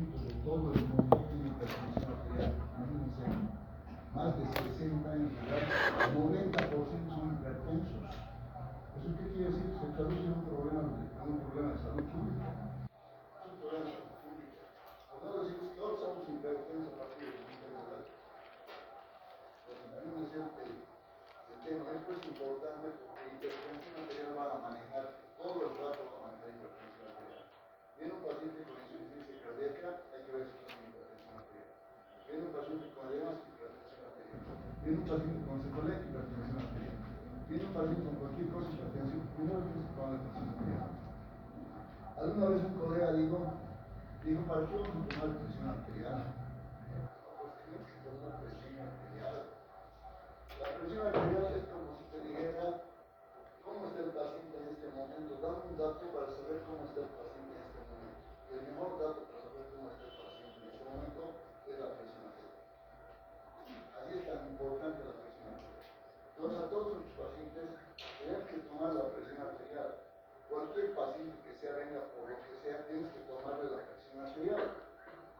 de todo el mundo tiene hipertensión arterial. Imagínense, más de 60 en realidad, 90% son hipertensos. ¿Eso qué quiere decir? Se traduce en un problema de salud pública. Es un problema de salud pública. Por no decir que todos somos hipertensos a partir de la edad. Imagínense el tema. Esto es importante porque hipertensión arterial va a manejar todo el rato, va a manejar hipertensión arterial. Viene un paciente con insuficiencia cardíaca, hay que ver si tiene hipertensión arterial. Viene un paciente con edemas, hipertensión arterial. Viene un paciente con secuela, hipertensión arterial. Viene un paciente con cualquier cosa, hipertensión, primero tienes que tomar la presión arterial. Alguna vez un colega dijo, ¿para qué vamos a tomar presión arterial? Pues tenemos que tomar presión arterial. La presión arterial es como si te dijera, ¿cómo está el paciente en este momento? Dame un dato para saber cómo está el paciente en este momento. Y el mejor dato para saber cómo está el paciente en este momento es la presión arterial. Así es tan importante la presión arterial. Entonces, a todos nuestros pacientes tenemos que tomar la presión arterial. Cualquier paciente que sea venga por lo que sea, tienes que tomarle la presión arterial.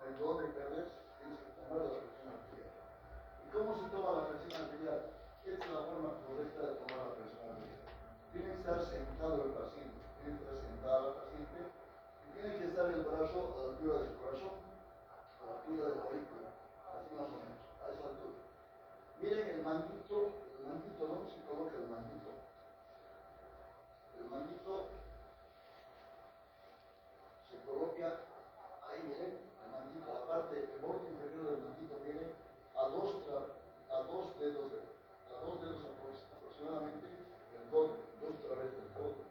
El dolor de perder, tienes que tomarle la presión arterial. ¿Y cómo se toma la presión arterial? Esta es la forma correcta de tomar la presión arterial. Tiene que estar sentado el paciente, tiene que estar sentado el paciente y tiene que estar el brazo a la altura del corazón, a la altura del aurículo, así más o menos, a esa altura. Miren el manguito, ¿dónde se coloca el manguito? El manguito se coloca ahí, miren, el manguito, la parte, el borde inferior del manguito viene a dos dedos aproximadamente del codo, dos través del codo.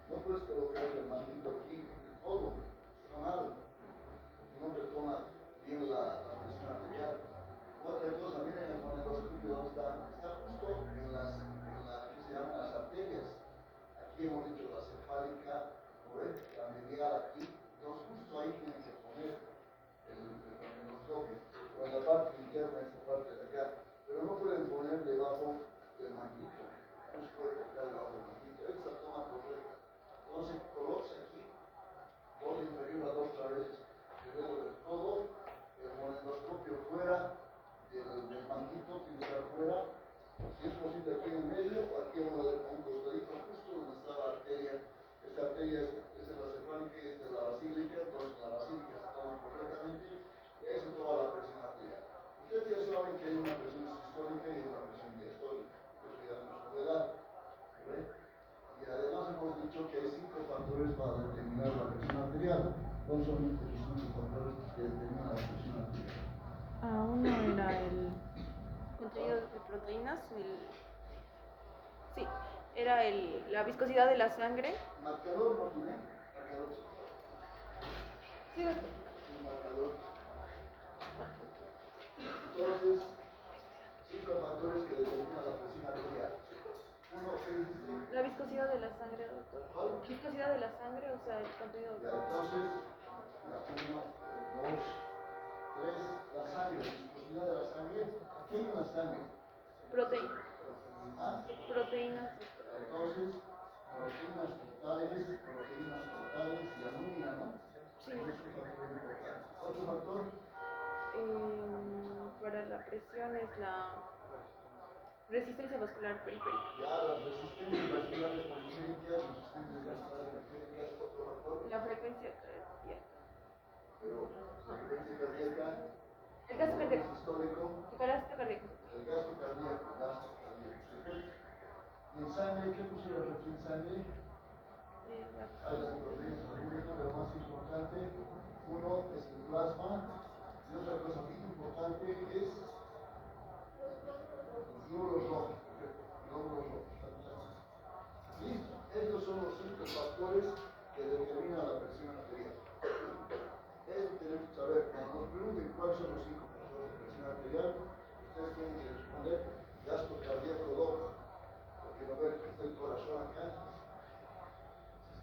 No puedes colocar el manguito aquí en el codo, está mal, no te toma bien la presión arterial. Otra cosa, miren el fonendoscopio donde está justo en las ¿qué se llaman? Las arterias. Aquí hemos dicho la cefálica, la medial aquí, entonces justo ahí tienen que poner el fonendoscopio, o en la parte interna, esta parte de acá, pero no pueden poner debajo del manguito, no se puede colocar debajo del manguito, esa es la toma correcta. Entonces colocas aquí, borde inferior a dos traveses, el dedo del codo, el fonendoscopio fuera del manguito, tiene que estar fuera, si es posible aquí en medio, o aquí a un costadito, justo donde está la arteria. Esta arteria es la cefálica y esta es la basílica, entonces la basílica se toma correctamente y ahí se toma la presión arterial. Ustedes ya saben que hay una presión sistólica y una presión diastólica, eso ya nos puede dar. Y además hemos dicho que hay 5 factores para determinar la presión arterial. ¿Cuáles son estos 5 factores que determinan la presión arterial? Uno era el contenido de proteínas, sí, era la viscosidad de la sangre. Marcador no tiene, marcador. Sí, Un marcador. Entonces, 5 factores que determinan la presión arterial. Uno, ¿qué dijiste? la viscosidad de la sangre, doctor. ¿Cuál? Viscosidad de la sangre, o sea, el contenido de Entonces, la 1, 2, 3, la sangre, la viscosidad de la sangre. ¿Qué es la sangre? proteínas. ¿Ah? Proteínas. Entonces, proteínas totales y alumina, ¿no? Sí. Otro factor. Para la presión es la resistencia vascular periférica. Ya, las resistencias vasculares periféricas, resistencias vasculares periféricas, otro factor. La frecuencia cardíaca. Pero la frecuencia cardíaca, El gasto cardíaco. histórico, El gasto cardíaco. el gasto cardíaco, perfecto. Y en sangre, ¿qué pusieron aquí en sangre? Hay las proteínas alumina, pero más importante, uno es el plasma, y otra cosa muy importante es glóbulos rojos. Listo, estos son los 5 factores que determinan la presión arterial. Eso tenemos que saber. Cuando nos pregunten cuáles son los 5 factores de presión arterial, ustedes tienen que responder gasto cardíaco doble. Porque no ver que está el corazón acá.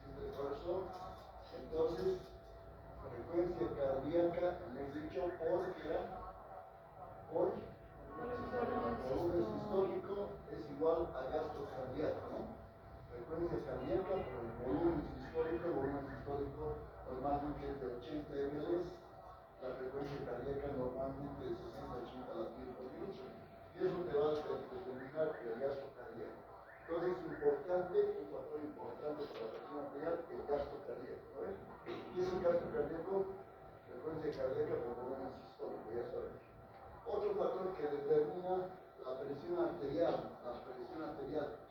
El corazón, entonces, frecuencia cardíaca, hemos dicho, por volumen sistólico es igual a gasto cardíaco, ¿no? Frecuencia cardíaca por el volumen sistólico normalmente es de 80 ml cardíaco, frecuencia cardíaca por volumen sistólico, ya sabemos. Otro factor que determina la presión arterial.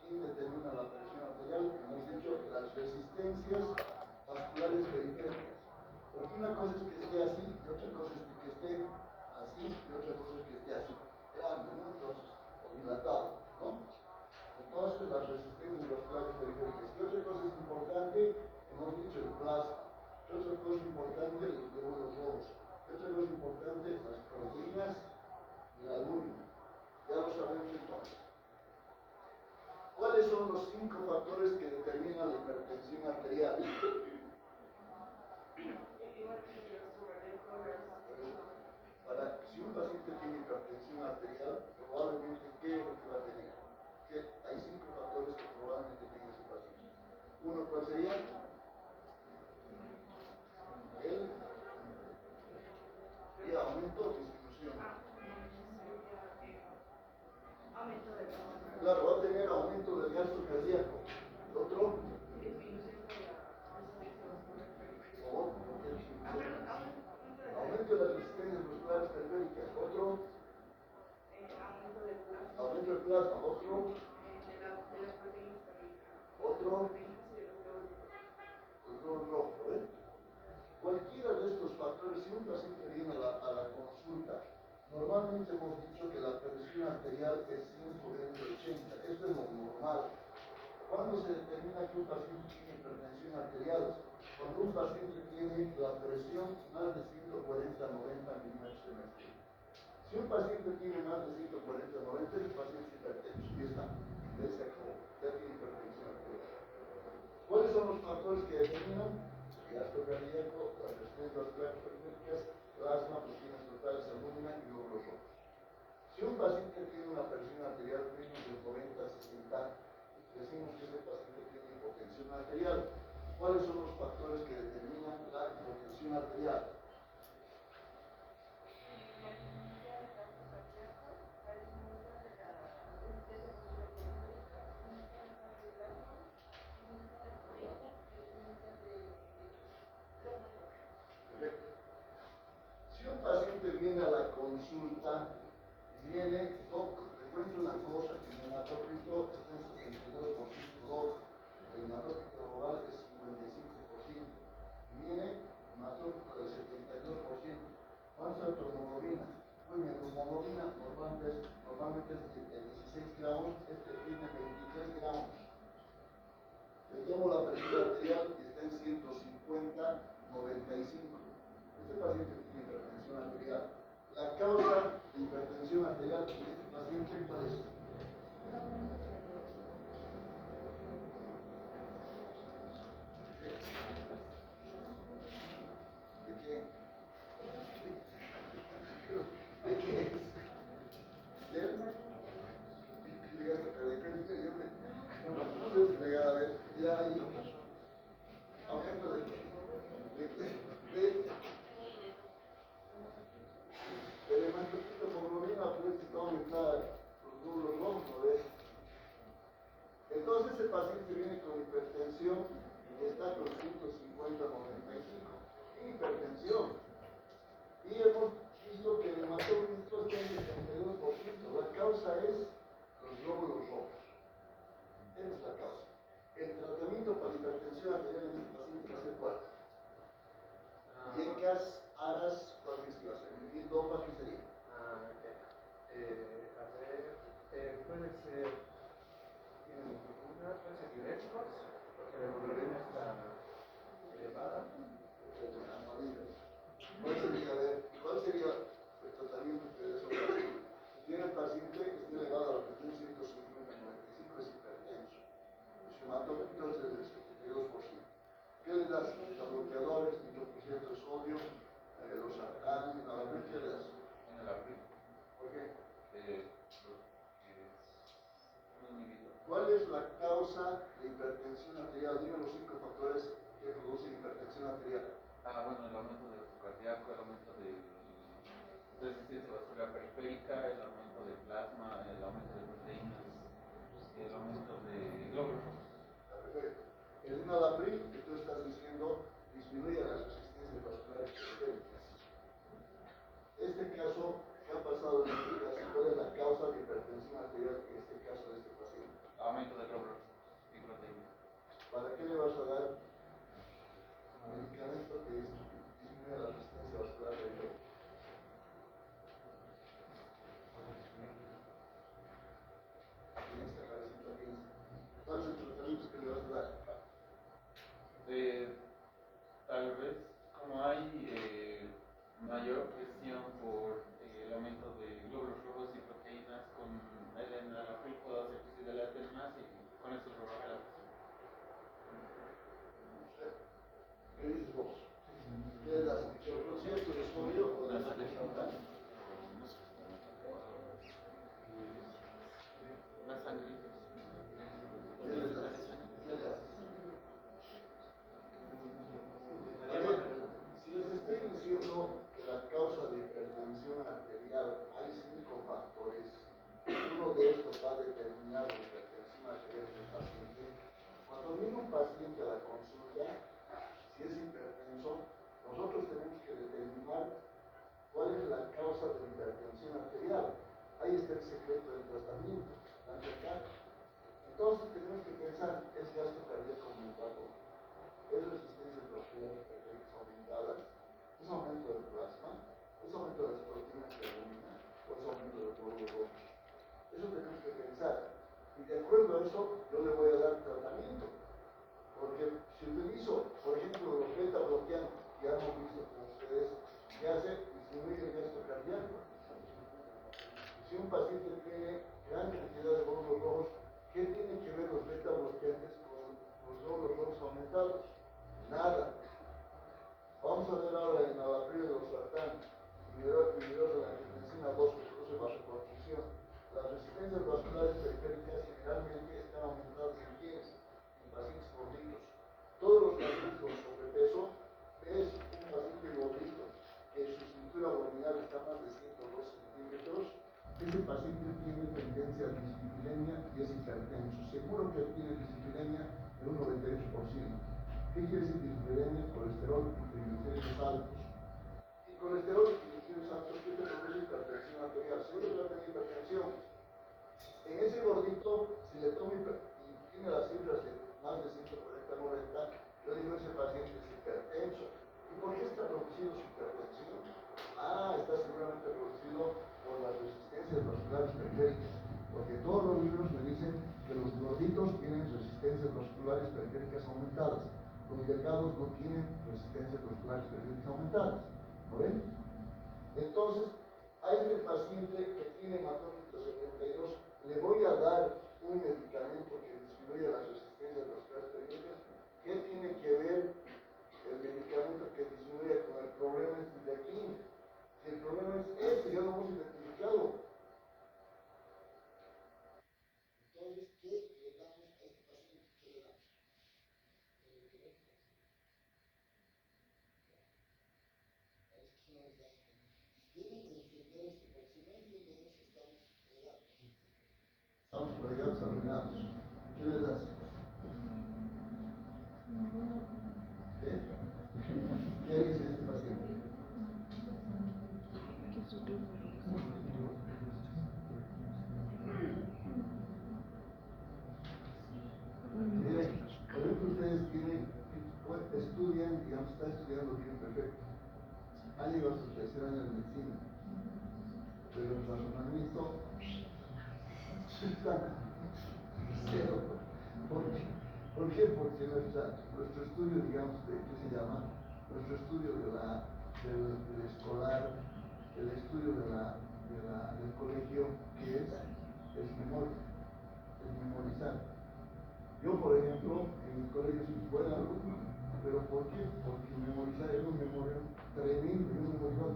¿Quién determina la presión arterial? Hemos dicho las resistencias vasculares periféricas. Porque una cosa es que esté así, y otra cosa es que esté así, y otra cosa es que esté así. Grande, ¿no? Entonces, o dilatado, ¿no? Entonces, las resistencias vasculares periféricas. ¿Qué otra cosa es importante? Hemos dicho el plasma. ¿Qué otra cosa es importante? Los glóbulos rojos. ¿Qué otra cosa es importante? Las proteínas y la albúmina. Ya lo sabemos entonces. ¿Cuáles son los 5 factores que determinan la hipertensión arterial? Si un paciente tiene hipertensión arterial, probablemente, ¿qué es lo que va a tener? Hay 5 factores que probablemente tiene ese paciente. Uno, ¿cuál sería? El aumento o disminución. Claro, va a tener aumento del gasto cardíaco. ¿El otro? Aumento de las resistencias musculares periféricas. Otro. Aumento del plasma. Otro. El glóbulo rojo. Cualquiera de estos factores, si un paciente viene a la consulta, normalmente hemos dicho que la presión arterial es 120/80. Esto es lo normal. ¿Cuándo se determina que un paciente tiene hipertensión arterial? Cuando un paciente tiene la presión más de 140/90 milímetros de mercurio. Si un paciente tiene más de 140/90, ese paciente es hipertenso. Y está. Ya se acabó. Ya tiene hipertensión arterial. ¿Cuáles son los factores que determinan? El gasto cardíaco, las resistencias vasculares periféricas, plasma, proteínas totales, albúmina y glóbulos rojos. Si un paciente tiene una presión arterial menos de 90/60, decimos que ese paciente tiene hipotensión arterial. ¿Cuáles son los factores que determinan la hipotensión arterial? Si un paciente viene a la consulta, viene, doc, te cuento una cosa, que el hematócrito está en 62%, doc, el hematócrito global es 55%, viene hematócrito del 72%. ¿Cuánto es tu hemoglobina? Muy bien, tu hemoglobina normalmente es de 16 gramos, este tiene 23 gramos. Le tomo la presión arterial y está en 150/95. Este paciente tiene hipertensión arterial. La causa de hipertensión arterial en este paciente, ¿cuál es? ¿De qué? ¿De qué es? ¿Del? Llegaste a predicar, entonces, llegar a ver, ya ahí, aumento de qué? El hematócrito hemoglobina pues está aumentada los glóbulos rojos, ¿no ves? Entonces el paciente viene con hipertensión y está con 150/95. Hipertensión. Y hemos visto que el hematócrito está en 72%. La causa es los glóbulos rojos. Esa es la causa. El tratamiento para hipertensión arterial en este paciente va a ser cuál. Yecas, aras, ¿cuál es la segunda? ¿Y dopa qué sería? Puede ser diuréticos, porque la hemoglobina está elevada. ¿Cuál sería el tratamiento que de eso? Tiene el paciente que está elevado a la presión 150/95, es hipertenso. Su hematócrito es del 72%. ¿Qué le das? Bloqueadores, nitroglicerol de sodio, los sartán, ¿qué le das? ¿Por qué? ¿Cuál es la causa de hipertensión arterial? Dime los 5 factores que producen hipertensión arterial. Bueno, el aumento del gasto cardíaco, el aumento de resistencia vascular periférica, el aumento de plasma, el aumento de proteínas, el aumento de glóbulos rojos. Perfecto. El enalapril, que tú estás diciendo, disminuye las resistencias vasculares mayor presión por el aumento de glóbulos rojos y proteínas en la piel puedo hacer que se dilaten más y con eso rebaja la presión. ¿Qué dices vos? ¿Qué es la concierto de sodio o de la La sangre. Si les estoy diciendo que la causa de hipertensión arterial hay 5 factores, uno de estos va a determinar la hipertensión arterial del paciente. Cuando viene un paciente a la consulta, si es hipertenso, nosotros tenemos que determinar cuál es la causa de la hipertensión arterial. Ahí está el secreto del tratamiento. Entonces tenemos que pensar, ¿es gasto cardíaco aumentado? ¿Es resistencia vascular aumentada? ¿Es aumento del plasma? ¿Es aumento de las proteínas de albúmina? ¿O es aumento del glóbulo rojo? Eso tenemos que pensar. Y de acuerdo a eso, yo le voy a dar tratamiento. Porque si utilizo, por ejemplo, los beta bloqueantes, que ya hemos visto con ustedes, que hace disminuir el gasto cardíaco. Si un paciente tiene gran cantidad de glóbulos rojos, ¿qué tienen que ver los beta bloqueantes con los glóbulos rojos aumentados? Nada. Vamos a ver ahora en la de los sartán, inhibidor de la angiotensina 2 que produce vasoconstricción. Las resistencias vasculares periféricas generalmente están aumentadas en quiénes? En pacientes gorditos. Todos los pacientes con sobrepeso es un paciente gordito que su cintura abdominal está más de 102 centímetros. Ese paciente tiene tendencia a dislipidemia y es hipertenso. Seguro que tiene dislipidemia en un 98%. ¿Qué quiere decir dislipidemia? Colesterol y triglicéridos altos. Y colesterol y triglicéridos altos, ¿qué te produce hipertensión arterial? Seguro que va a tener hipertensión. En ese gordito, si le toma y tiene las cifras de más de 140-90, yo digo ese paciente es hipertenso. ¿Y por qué está producido su hipertensión? Está seguramente producido por las resistencias vasculares periféricas. Porque todos los libros me dicen que los gorditos tienen resistencias vasculares periféricas aumentadas. Los delgados no tienen resistencias vasculares periféricas aumentadas. ¿No ven? Entonces, a este paciente que tiene hematócrito 72, le voy a dar un medicamento que disminuye las resistencias vasculares periféricas. ¿Qué tiene que ver el medicamento que disminuye con el problema de aquí? Si el problema es este, ya lo hemos identificado. Entonces, ¿qué le damos a este paciente? ¿Qué le damos? Tienen que entender esto, porque si no entienden eso, estamos fregados. Estamos fregados, arruinados. ¿Qué le das? ¿Qué? ¿Qué dice este paciente? Miren, por ejemplo, ustedes estudian, digamos, están estudiando bien perfecto. Han llegado a su tercer año de medicina, pero el razonamiento está cero. ¿Por qué? Porque nuestro estudio, digamos, ¿qué se llama? Nuestro estudio del escolar, el estudio del colegio, que es el memorizar. Yo, por ejemplo, en mi colegio soy buen alumno, pero ¿por qué? Porque memorizar es un memoria tremendo, yo memorizaba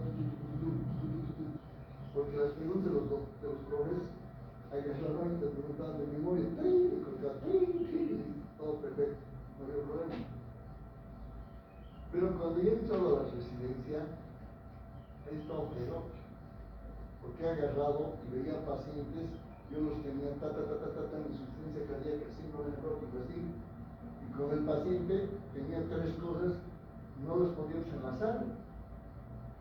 porque las preguntas de los profes, hay que hacer las preguntas de memoria, todo perfecto, no había problema. Pero cuando yo he entrado a la residencia, he estado peor, porque he agarrado y veía pacientes. Yo los tenía en insuficiencia cardíaca, síndrome nefrótico, así. Y con el paciente tenía 3 cosas, no los podíamos enlazar.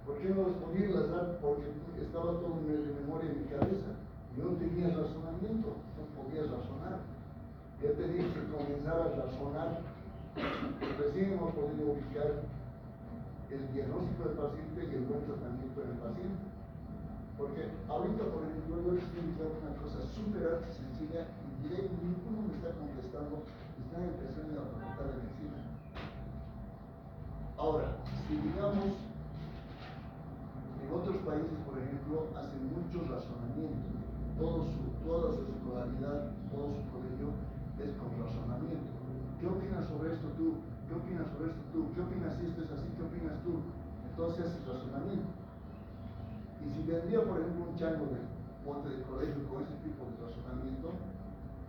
¿Por qué no los podía enlazar? Porque estaba todo de memoria en mi cabeza. Yo no tenía razonamiento, no podía razonar. Ya tenía que comenzar a razonar. Recién hemos podido ubicar el diagnóstico del paciente y el buen tratamiento del paciente. Porque ahorita, por ejemplo, yo les estoy diciendo una cosa súper sencilla y diré, ninguno me está contestando, están empezando a la facultad de medicina. Ahora, si digamos, países, por ejemplo, hacen mucho razonamiento. Toda su escolaridad, todo su colegio es con razonamiento. ¿Qué opinas sobre esto tú? ¿Qué opinas sobre esto tú? ¿Qué opinas si esto es así? ¿Qué opinas tú? Entonces haces razonamiento. Y si vendría, por ejemplo, un chango de ponte de colegio con ese tipo de razonamiento,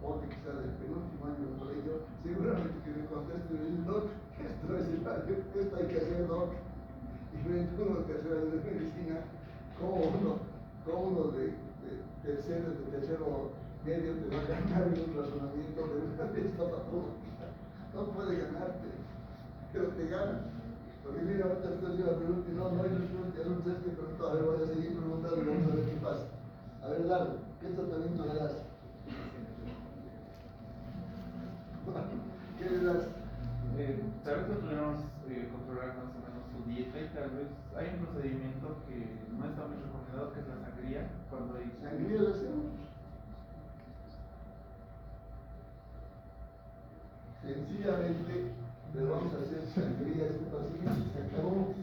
ponte que sea del penúltimo año del colegio, seguramente que me conteste y me dice, Doc, esto hay que hacer, Doc. Y ven uno que hace de medicina, como uno de tercero medio te va a ganar en un razonamiento de una vez patológica. No puede ganarte, pero te gana. Porque mira, ahorita estoy haciendo la pregunta y no hay respuesta, ya no sé qué pregunta, a ver, voy a seguir preguntando y vamos a ver qué pasa. A ver, Lalo, ¿qué tratamiento le das? ¿Qué le das? Tal vez podríamos controlar más o menos su dieta y tal vez hay un procedimiento que no está muy recomendado, que es la sangría. Cuando hay ¿Sangría le hacemos? Sencillamente le vamos a hacer sangría a este paciente y se acabó.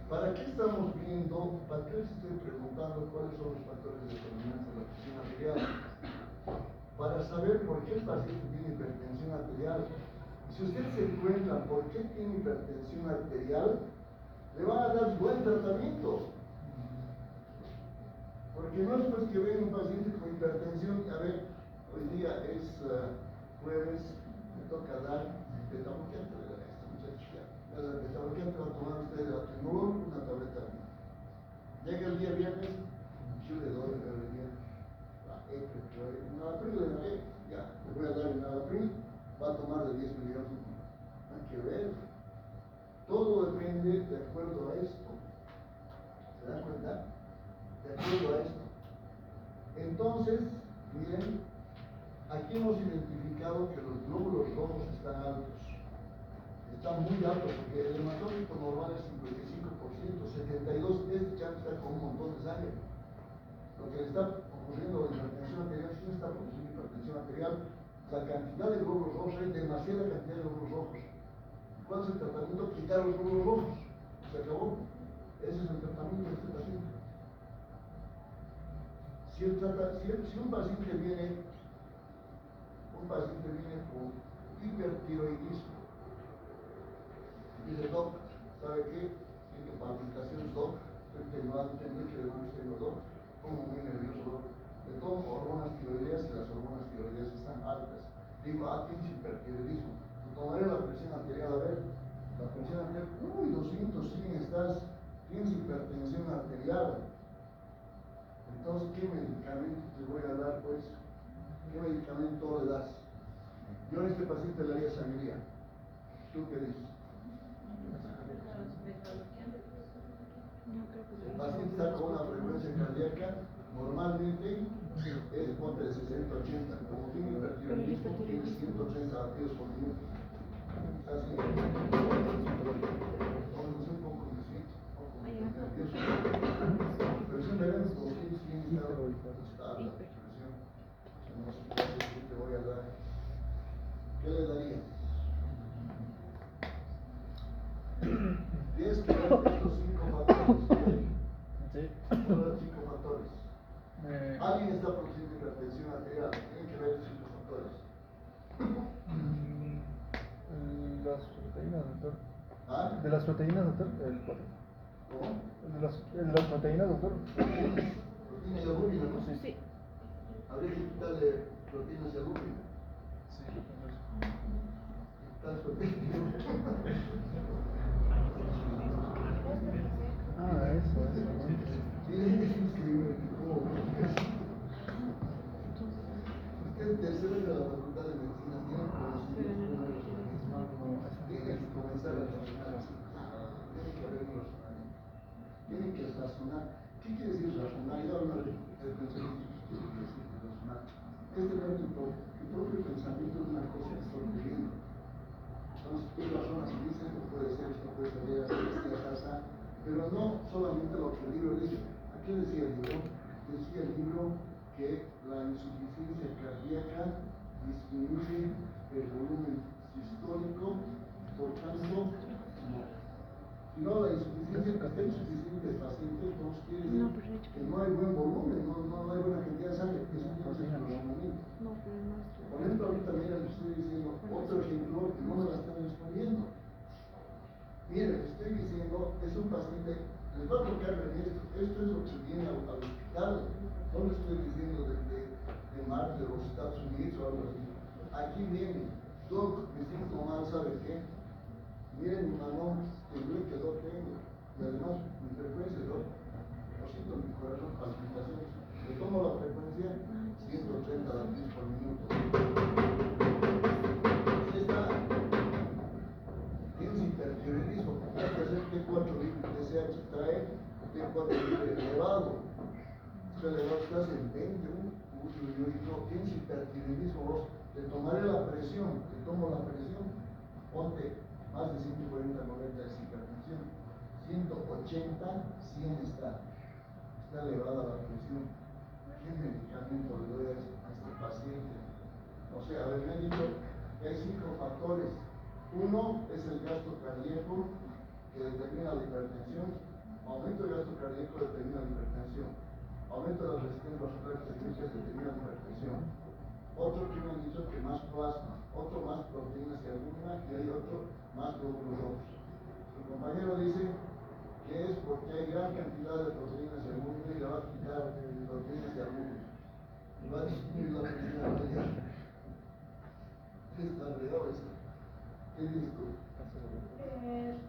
¿Para qué estamos viendo? ¿Para qué les estoy preguntando cuáles son los factores determinantes de la presión arterial? Para saber por qué el paciente tiene hipertensión arterial. Si usted se encuentra por qué tiene hipertensión arterial, le van a dar buen tratamiento. Porque no es pues que venga un paciente con hipertensión, a ver, hoy día es jueves, me toca dar betamuqueante de esta muchacha. El betamuqueante va a tomar usted de atenolol, una tableta. Llega el día viernes, yo le doy el día. Nada le daré, ya, le voy a dar el nada va a tomar de 10 miligramos. Hay que ver. Todo depende de acuerdo a esto. ¿Se dan cuenta? De acuerdo a esto. Entonces, miren, aquí hemos identificado que los glóbulos rojos están altos. Están muy altos porque el hematócrito normal es 55%, 72%, este ya está con un montón de sangre. Lo que le está ocurriendo a la hipertensión arterial, si no está produciendo hipertensión arterial, la cantidad de glóbulos rojos, hay demasiada cantidad de glóbulos rojos. ¿Cuál es el tratamiento? Quitar los glóbulos rojos. Se acabó. Ese es el tratamiento de este paciente. Si un paciente viene con hipertiroidismo y dice, Doc, ¿sabe qué? Tiene palpitaciones, Doc, estoy temblando, Doc, como muy nervioso, Doc. Le tomo hormonas tiroideas y las hormonas tiroideas están altas. Digo, tienes hipertiroidismo. Tomaré la presión arterial, a ver, la presión arterial, 200, 100 estás, tienes hipertensión arterial. Entonces, ¿qué medicamento te voy a dar, pues? ¿Qué medicamento le das? Yo a este paciente le haría sangría. ¿Tú qué dices? El paciente está con una frecuencia cardíaca, normalmente es ponte de 60-80. Como tiene hipertiroidismo, tiene 180 latidos por minuto. Así. Vamos un poco nervioso. Pero si veremos como tienes bien estable la presión. No sé qué te voy a dar. ¿Qué le darías? Tienes que ver estos 5 factores. Sí. Los 5 factores. Alguien está produciendo hipertensión arterial. Tienen que ver 5 factores. Las proteínas, doctor. ¿Ah? ¿De las proteínas, doctor? ¿Cómo? ¿De las proteínas, doctor? Proteína y albúmina, ¿no? Sí. Habría que quitarle proteínas y albúmina. Sí. Quitar proteínas. Eso. Es increíble cómo. Usted es tercero de la Facultad de Medicina, tiene conocimiento tiene que comenzar a razonar así. Tiene que haber un razonamiento. Tiene que razonar. ¿Qué quiere decir razonar? Yo hablo de pensamiento. ¿Qué quiere decir razonar? Es tener tu propio pensamiento de una cosa que está ocurriendo. Entonces, tú razonas y dices, esto puede ser, esto puede salir así, esta casa. Pero no solamente lo que el libro dice. ¿A qué decía el libro? Decía el libro que la insuficiencia cardíaca disminuye el volumen sistólico, por tanto, no. Si no, la insuficiencia, que está insuficiente el paciente, les va a tocar venir esto es lo que viene al hospital. No le estoy diciendo de Marte de los Estados Unidos o algo así. Aquí viene, Doc, me siento mal, ¿sabe qué? Miren mi mano, el que yo tengo, y además mi frecuencia, Doc, lo siento en mi corazón, palpitaciones. Le tomo la frecuencia 130 latidos por minuto. Ahí está. Tienes hipertiroidismo, hay que hacer T4 TSH trae T4 elevado. Está elevado, estás en 20, tienes hipertiroidismo, vos. Te tomaré la presión, te tomo la presión, ponte más de 140, 90 es hipertensión, 180, 100 está elevada la presión. ¿Qué medicamento le doy a este paciente? O sea, a ver, me han dicho que hay 5 factores. Uno es el gasto cardíaco que determina la hipertensión, aumento del gasto cardíaco determina la hipertensión, aumento de la resistencia vascular que determina la hipertensión. Otro que me han dicho que más plasma, otro más proteínas y albúmina, y hay otro más glóbulos rojos. Su compañero dice que es porque hay gran cantidad de proteínas y albúmina y le va a quitar proteínas y albúmina. Y va a disminuir la presión arterial. Está alrededor esto. ¿Qué dices tú?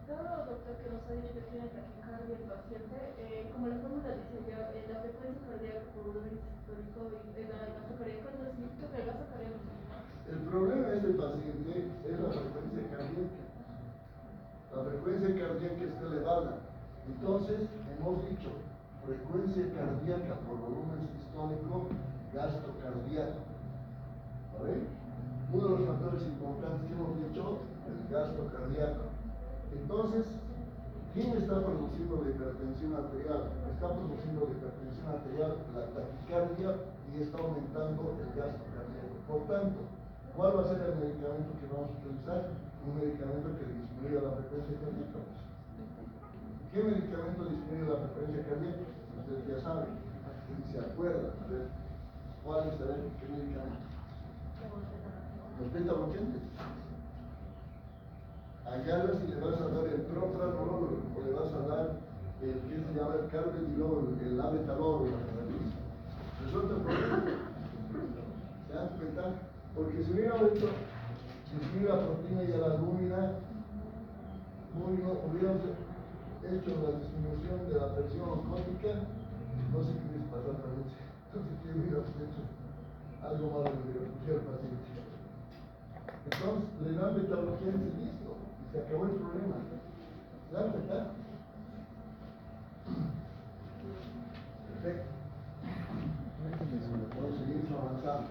Todo doctor que nos ha dicho que tiene taquicardia el paciente, como la fórmula dice ya, la frecuencia cardíaca por volumen sistólico y el gasto cardíaco no es listo, pero el gasto cardíaco es listo. El problema de este paciente es la frecuencia cardíaca. La frecuencia cardíaca está elevada. Entonces, hemos dicho, frecuencia cardíaca por volumen sistólico, gasto cardíaco. ¿Vale? Uno de los factores importantes que hemos dicho, el gasto cardíaco. Entonces, ¿quién está produciendo la hipertensión arterial? Está produciendo la hipertensión arterial, la taquicardia, y está aumentando el gasto cardíaco. Por tanto, ¿cuál va a ser el medicamento que vamos a utilizar? Un medicamento que disminuya la frecuencia cardíaca. ¿Qué medicamento disminuye la frecuencia cardíaca? Ustedes ya saben, y se acuerdan. A ver, ¿cuál es qué medicamento? Los beta-bloqueantes. Agarras y le vas a dar el propranolol o le vas a dar el que se llama el carvedilol, el abetalol. Resuelve el problema. ¿Se dan cuenta? Porque si hubiera hecho disminuir la proteína y la albúmina, hubiéramos hecho la disminución de la presión osmótica, no sé qué hubiese pasado a la noche. Entonces, ¿qué hubiéramos hecho? Algo malo le hubiera al paciente. Entonces, le dan beta-bloqueantes y listo. Se acabó el problema. ¿Se dan cuenta? Perfecto. Vamos a seguir avanzando.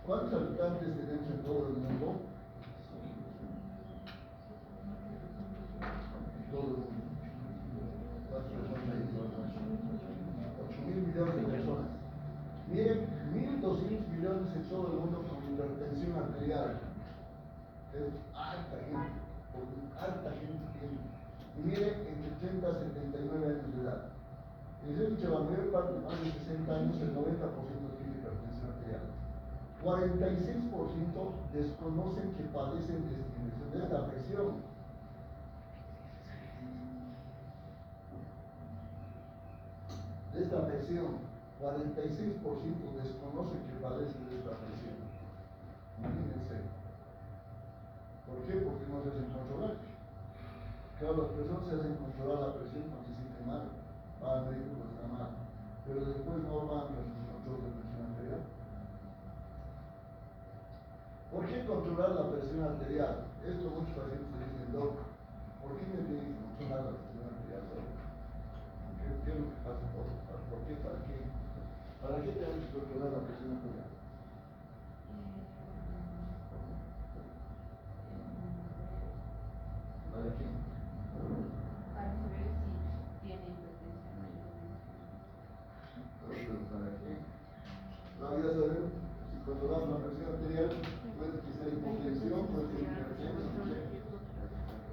¿Cuántos habitantes tenemos en todo el mundo? En todo el mundo. ¿Cuántas personas hay en todo el mundo? 8.000 millones de personas. Miren, 1.200 millones en todo el mundo con hipertensión arterial. Es harta gente, harta gente tiene. Y miren, entre 80 a 79 años de edad. Y les he dicho, la mayor parte, más de 60 años, el 90% tiene hipertensión arterial. 46% desconocen que padecen de esta afección. De esta afección. 46% desconocen que padecen de esta presión. Imagínense. ¿Por qué? Porque no se hacen controlar. Claro, las personas se hacen controlar la presión cuando se sienten mal. Va al médico cuando está mal. Pero después no van a su control de presión arterial. ¿Por qué controlar la presión arterial? Esto muchos pacientes se dicen, Doc, ¿por qué me tienen que controlar la presión arterial? ¿Qué es lo que pasa? ¿Por qué? ¿Para qué? ¿Para qué tenemos que controlar la presión arterial? ¿Para qué? Para saber si tiene hipertensión. ¿Pero para qué? No, ya sabemos, si controlamos la presión arterial, puede que sea hipotensión, puede ser hipertensión, no sé.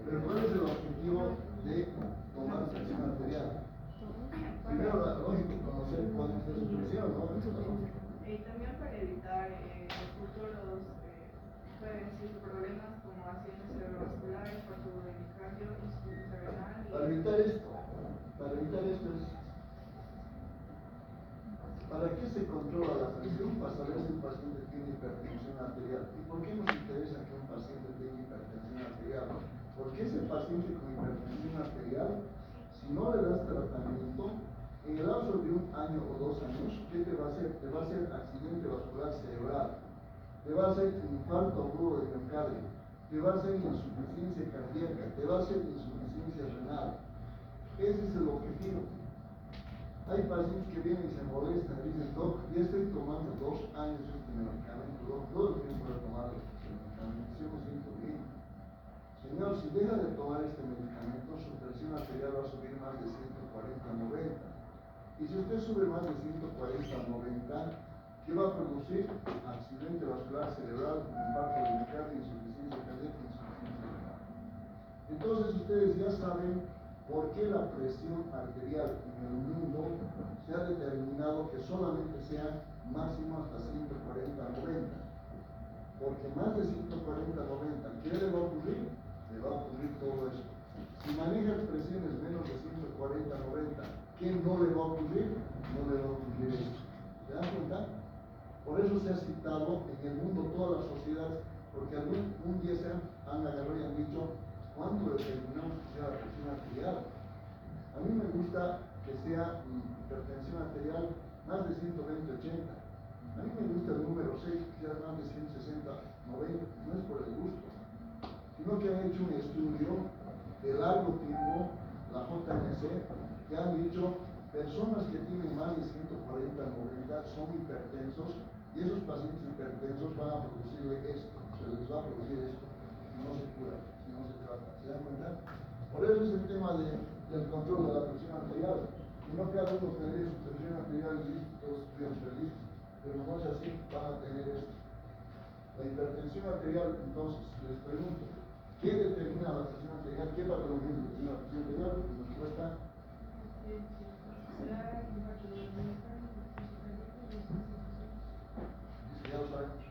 Pero ¿cuál es el objetivo de tomar presión arterial? Primero, lógico, conocer cuál es su presión, ¿no? Y también para evitar futuros ciertos problemas como accidentes cerebrovasculares, fractura de miocardio, insuficiencia renal y... Para evitar esto es, ¿para qué se controla la presión? Para saber si el paciente tiene hipertensión arterial. ¿Y por qué nos interesa que un paciente tenga hipertensión arterial? Porque ese paciente con hipertensión arterial, si no le das tratamiento, en el lapso de 1 año o 2 años, ¿qué te va a hacer? Te va a hacer accidente vascular cerebral, te va a hacer infarto agudo de miocardio, te va a hacer insuficiencia cardíaca, te va a hacer insuficiencia renal. Ese es el objetivo. Hay pacientes que vienen y se molestan y dicen, doc, ya estoy tomando 2 años este medicamento, doc, todo el tiempo he tomado este medicamento, yo me siento bien. Señor, si deja de tomar este medicamento, su presión arterial va a subir más de 140 a 90. Y si usted sube más de 140 a 90, ¿qué va a producir? Accidente vascular cerebral, infarto de miocardio, insuficiencia cardíaca, insuficiencia renal. Entonces ustedes ya saben por qué la presión arterial en el mundo se ha determinado que solamente sea máximo hasta 140 a 90. Porque más de 140 a 90, ¿qué le va a ocurrir? Le va a ocurrir todo esto. Si manejas presiones menos de 140 a 90, ¿qué no le va a ocurrir? No le va a ocurrir esto. ¿Se dan cuenta? Por eso se ha citado en el mundo todas las sociedades, porque un día se han agarrado y han dicho, ¿cuándo determinamos que sea la presión arterial? A mí me gusta que sea hipertensión arterial más de 120-80. A mí me gusta el número 6, que sea más de 160-90, no es por el gusto, sino que han hecho un estudio de largo tiempo, la JNC, que han dicho personas que tienen más de 140-90 son hipertensos y esos pacientes hipertensos van a producirle esto, se les va a producir esto, si no se cura, si no se trata. ¿Se dan cuenta? Por eso es el tema del control de la presión arterial. Y no cada uno tener su presión arterial y todos estuvieran felices, pero no es así, van a tener esto. La hipertensión arterial, entonces, les pregunto, ¿qué determina la presión arterial? ¿Qué patología determina la presión arterial? Respuesta. Ya lo sabemos.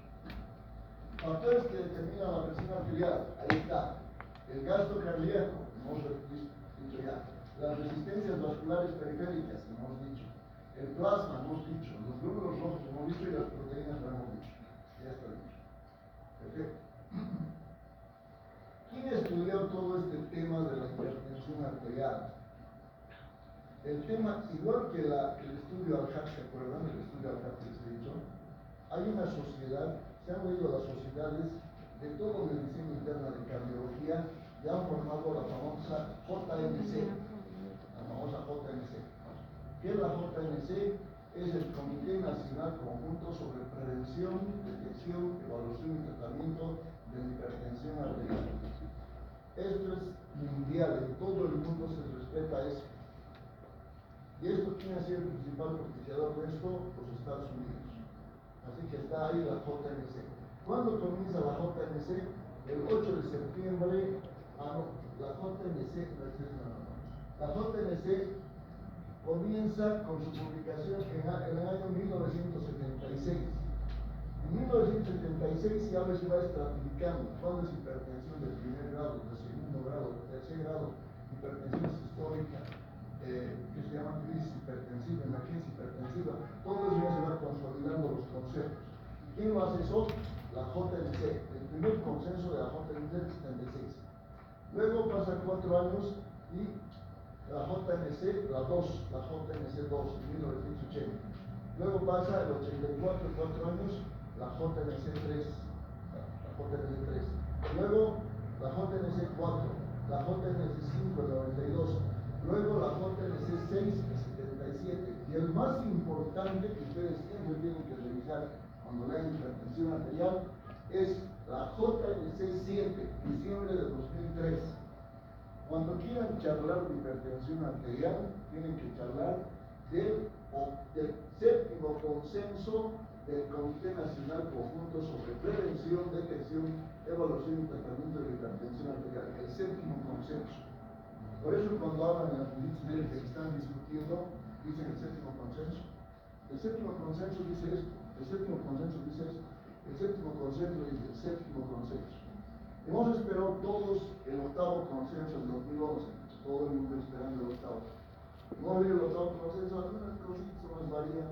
Factores que determinan la presión arterial, ahí está. El gasto cardíaco, hemos dicho ya. Las resistencias vasculares periféricas, hemos dicho. El plasma, hemos dicho. Los glóbulos rojos, hemos dicho, y las proteínas, lo hemos dicho. Ya está dicho. Perfecto. ¿Quién estudió todo este tema de la hipertensión arterial? El tema, igual que el estudio Al-Haq, ¿se acuerdan del estudio Al-Haq que les he dicho? Hay una sociedad, se han oído las sociedades de todo medicina interna de cardiología y han formado la famosa JNC, la famosa JNC. ¿Qué es la JNC? Es el Comité Nacional Conjunto sobre Prevención, Detección, Evaluación y Tratamiento de la Hipertensión Arterial. Esto es mundial, en todo el mundo se respeta eso. Y esto tiene que ser el principal propiciador de esto, los Estados Unidos. Así que está ahí la JNC. ¿Cuándo comienza la JNC? El 8 de septiembre. La JNC comienza con su publicación en el año 1976. En 1976 ya se va estratificando cuándo es hipertensión de primer grado, de segundo grado, de tercer grado, hipertensión sistólica, que se llama crisis hipertensiva, emergencia hipertensiva. Todo eso ya se va consolidando los conceptos. ¿Quién lo hace eso? La JNC, el primer consenso de la JNC es 76. Luego pasan 4 años y la JNC, la JNC 2, en 1980. Luego pasa el 84, 4 años, la JNC 3, la JNC 3. Luego la JNC 4, la JNC 5, el 92. Luego la JNC 6, el 77. Y el más importante que ustedes siempre tienen que revisar cuando lean hipertensión arterial es la JNC 7, diciembre de 2003. Cuando quieran charlar de hipertensión arterial, tienen que charlar del séptimo consenso del Comité Nacional Conjunto sobre Prevención, Detección, Evaluación y Tratamiento de la Hipertensión Arterial, el séptimo consenso. Por eso cuando hablan en las visitas que están discutiendo, dicen el séptimo consenso. El séptimo consenso dice esto, el séptimo consenso dice esto. el séptimo consenso y el séptimo consenso. Hemos esperado todos el octavo consenso del 2011, todo el mundo esperando el octavo. Hemos leído el octavo consenso, algunas cositas varían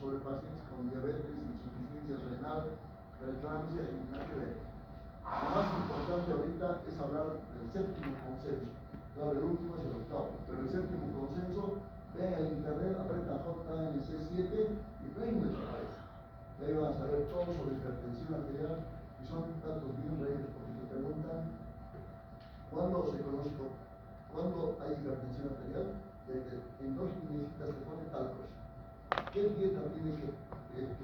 sobre pacientes con diabetes, insuficiencia renal, preeclampsia y nada que ver. Lo más importante ahorita es hablar del séptimo consenso. Claro, el último es el octavo, pero el séptimo consenso, ven en internet, aprieta JNC7 y ven les aparece. De ahí van a saber todo sobre hipertensión arterial y son datos bien reales porque te preguntan ¿cuándo se conoce, cuándo hay hipertensión arterial? En dos necesitas te pone tal cosa. ¿Qué dieta tiene que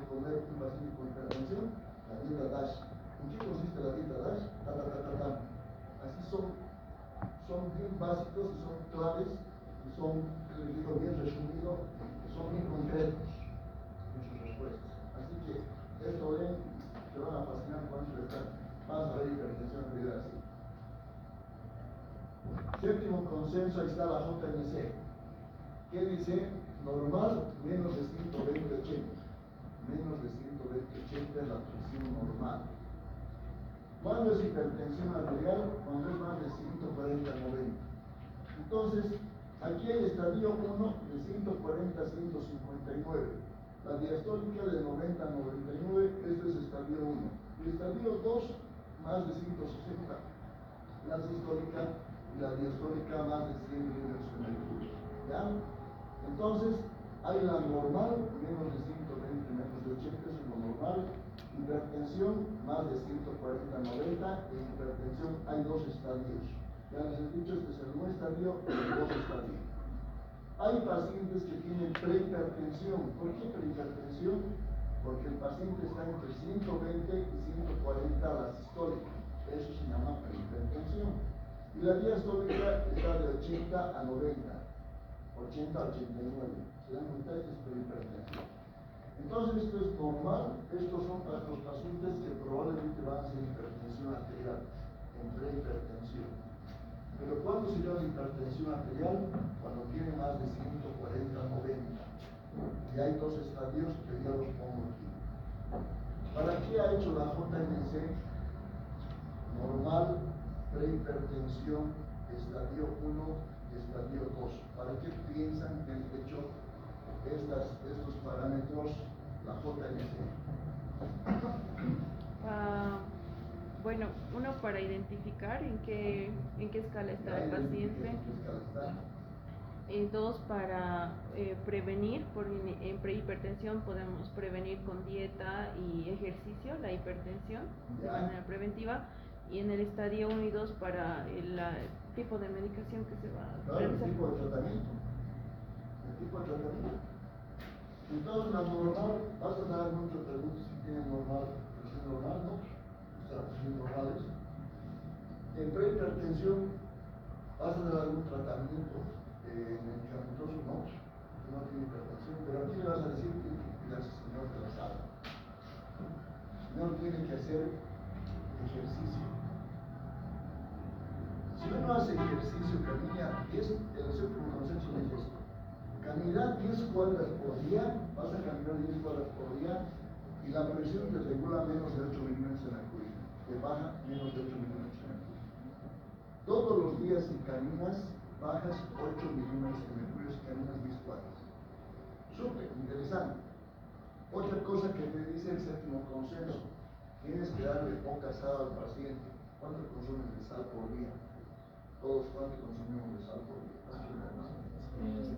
comer un paciente con hipertensión? La dieta DASH. ¿En qué consiste la dieta DASH? Así son bien básicos y son claves y son, les digo, bien resumidos y son bien concretos en sus respuestas. Así que esto ven, te van a fascinar cuando están. Vas a ver hipertensión arterial así. Séptimo consenso, ahí está la JNC. ¿Qué dice? Normal, menos de 120/80. Menos de 120/80 es la presión normal. ¿Cuándo es hipertensión arterial? Cuando es más de 140/90. Entonces, aquí hay estadio 1 de 140/159. La diastólica de 90/99, esto es estadio 1. Y estadio 2, más de 160. La sistólica y la diastólica más de 100 mm. ¿Ya? Entonces, hay la normal, menos de 120, menos de 80, eso es lo normal. Hipertensión, más de 140/90. En hipertensión hay dos estadios. Ya les he dicho, este es el un estadio y el dos estadios. Hay pacientes que tienen prehipertensión. ¿Por qué prehipertensión? Porque el paciente está entre 120 y 140 la sistólica. Eso se llama prehipertensión. Y la diastólica está de 80 a 90. 80 a 89. ¿Se dan cuenta? Esto es prehipertensión. Entonces esto es normal. Estos son los pacientes que probablemente van a ser hipertensión arterial, en prehipertensión. Pero ¿cuándo se llama hipertensión arterial? Cuando tiene más de 140/90. Y hay dos estadios que ya los pongo aquí. ¿Para qué ha hecho la JNC? Normal, prehipertensión, estadio 1 y estadio 2. ¿Para qué piensan que han hecho estos parámetros la JNC? Bueno, uno para identificar en qué escala está el paciente. ¿En qué escala está? Dos, para prevenir, en prehipertensión podemos prevenir con dieta y ejercicio la hipertensión de manera preventiva, y en el estadio 1 y 2 para el tipo de medicación que se va a realizar. El tipo de tratamiento. Entonces la normal, vas a dar muchas preguntas si tienen presión normal, ¿no? Presión normales. En prehipertensión, vas a dar algún tratamiento medicamentoso, no tiene hipertensión, pero aquí le vas a decir que tiene que cuidarse, señor, de la sala. El señor tiene que hacer ejercicio. Si uno hace ejercicio, camina, el séptimo consenso dice esto: caminar 10 cuadras por día, vas a caminar 10 cuadras por día, y la presión te regula menos de 8 milímetros de mercurio, te baja menos de 8 milímetros de mercurio. Todos los días si caminas, bajas 8 milímetros de mercurio si caminas 10 cuadras. Súper interesante. Otra cosa que te dice el séptimo consenso: tienes que darle poca sal al paciente. ¿Cuánto consumes de sal por día? Todos, ¿cuánto consumimos de sal por día? 11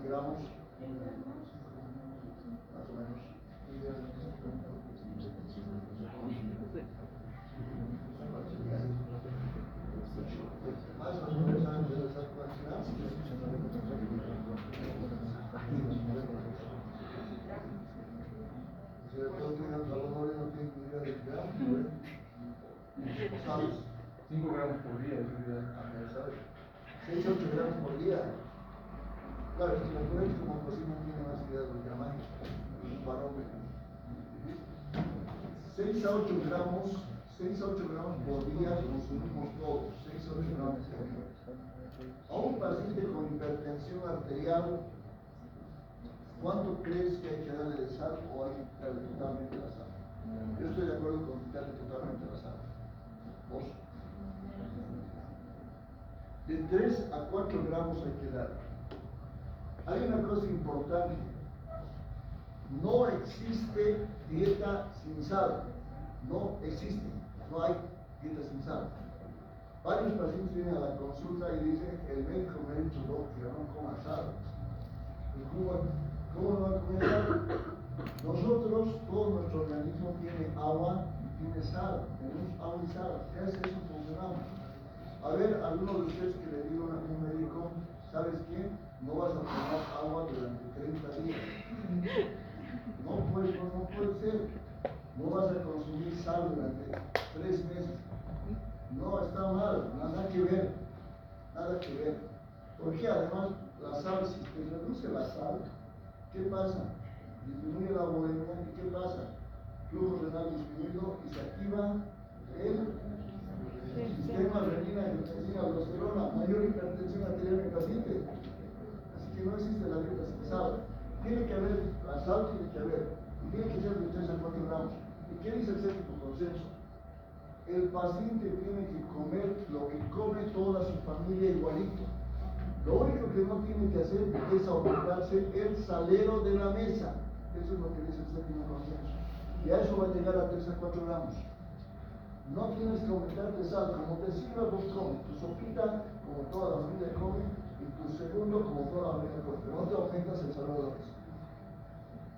gramos, más o menos. Más o menos saben de la sal cuántas. Si el doctor tiene un salón no tiene ni idea del gramo, ¿sabes? 5 gramos por día, ¿Sabes? 6-8 gramos por día. Claro, es que los colegios como cocina tienen más idea de los gramajes, es un barómetro. 6 a 8 gramos por día consumimos todos, 6 a 8 gramos por día. A un paciente con hipertensión arterial ¿cuánto crees que hay que darle de sal o hay que quitarle totalmente la sal? Yo estoy de acuerdo con quitarle totalmente la sal. ¿Vos? De 3 a 4 gramos hay que dar. Hay una cosa importante. No existe dieta sin sal. No existe. No hay dieta sin sal. Varios pacientes vienen a la consulta y dicen, el médico me ha dicho, no, que no coma sal. ¿Cómo no va a comer sal? Nosotros, todo nuestro organismo tiene agua y tiene sal. Tenemos agua y sal. ¿Qué hace eso? Funcionamos. A ver, algunos de ustedes que le digan a un médico, ¿sabes qué? No vas a tomar agua durante 30 días. No puede ser. No vas a consumir sal durante 3 meses. No, está mal, nada que ver. Nada que ver. Porque además, la sal, si te reduce la sal, ¿qué pasa? Disminuye la bulimia, ¿y qué pasa? Flujo renal disminuido y se activa el sistema renina, angiotensina, aldosterona, mayor hipertensión arterial en el paciente. Así que no existe la dieta sin sal. Tiene que haber, la sal tiene que haber, y tiene que ser de 3 a 4 gramos. ¿Y qué dice el séptimo consenso? El paciente tiene que comer lo que come toda su familia igualito. Lo único que no tiene que hacer es aumentarse el salero de la mesa. Eso es lo que dice el séptimo consenso. Y a eso va a llegar a 3 a 4 gramos. No tienes que aumentarte sal, como te sirva vos comes. Tu sopita, como toda la familia come, y tu segundo, como toda la familia come. Pero no te aumentas el salero de la mesa.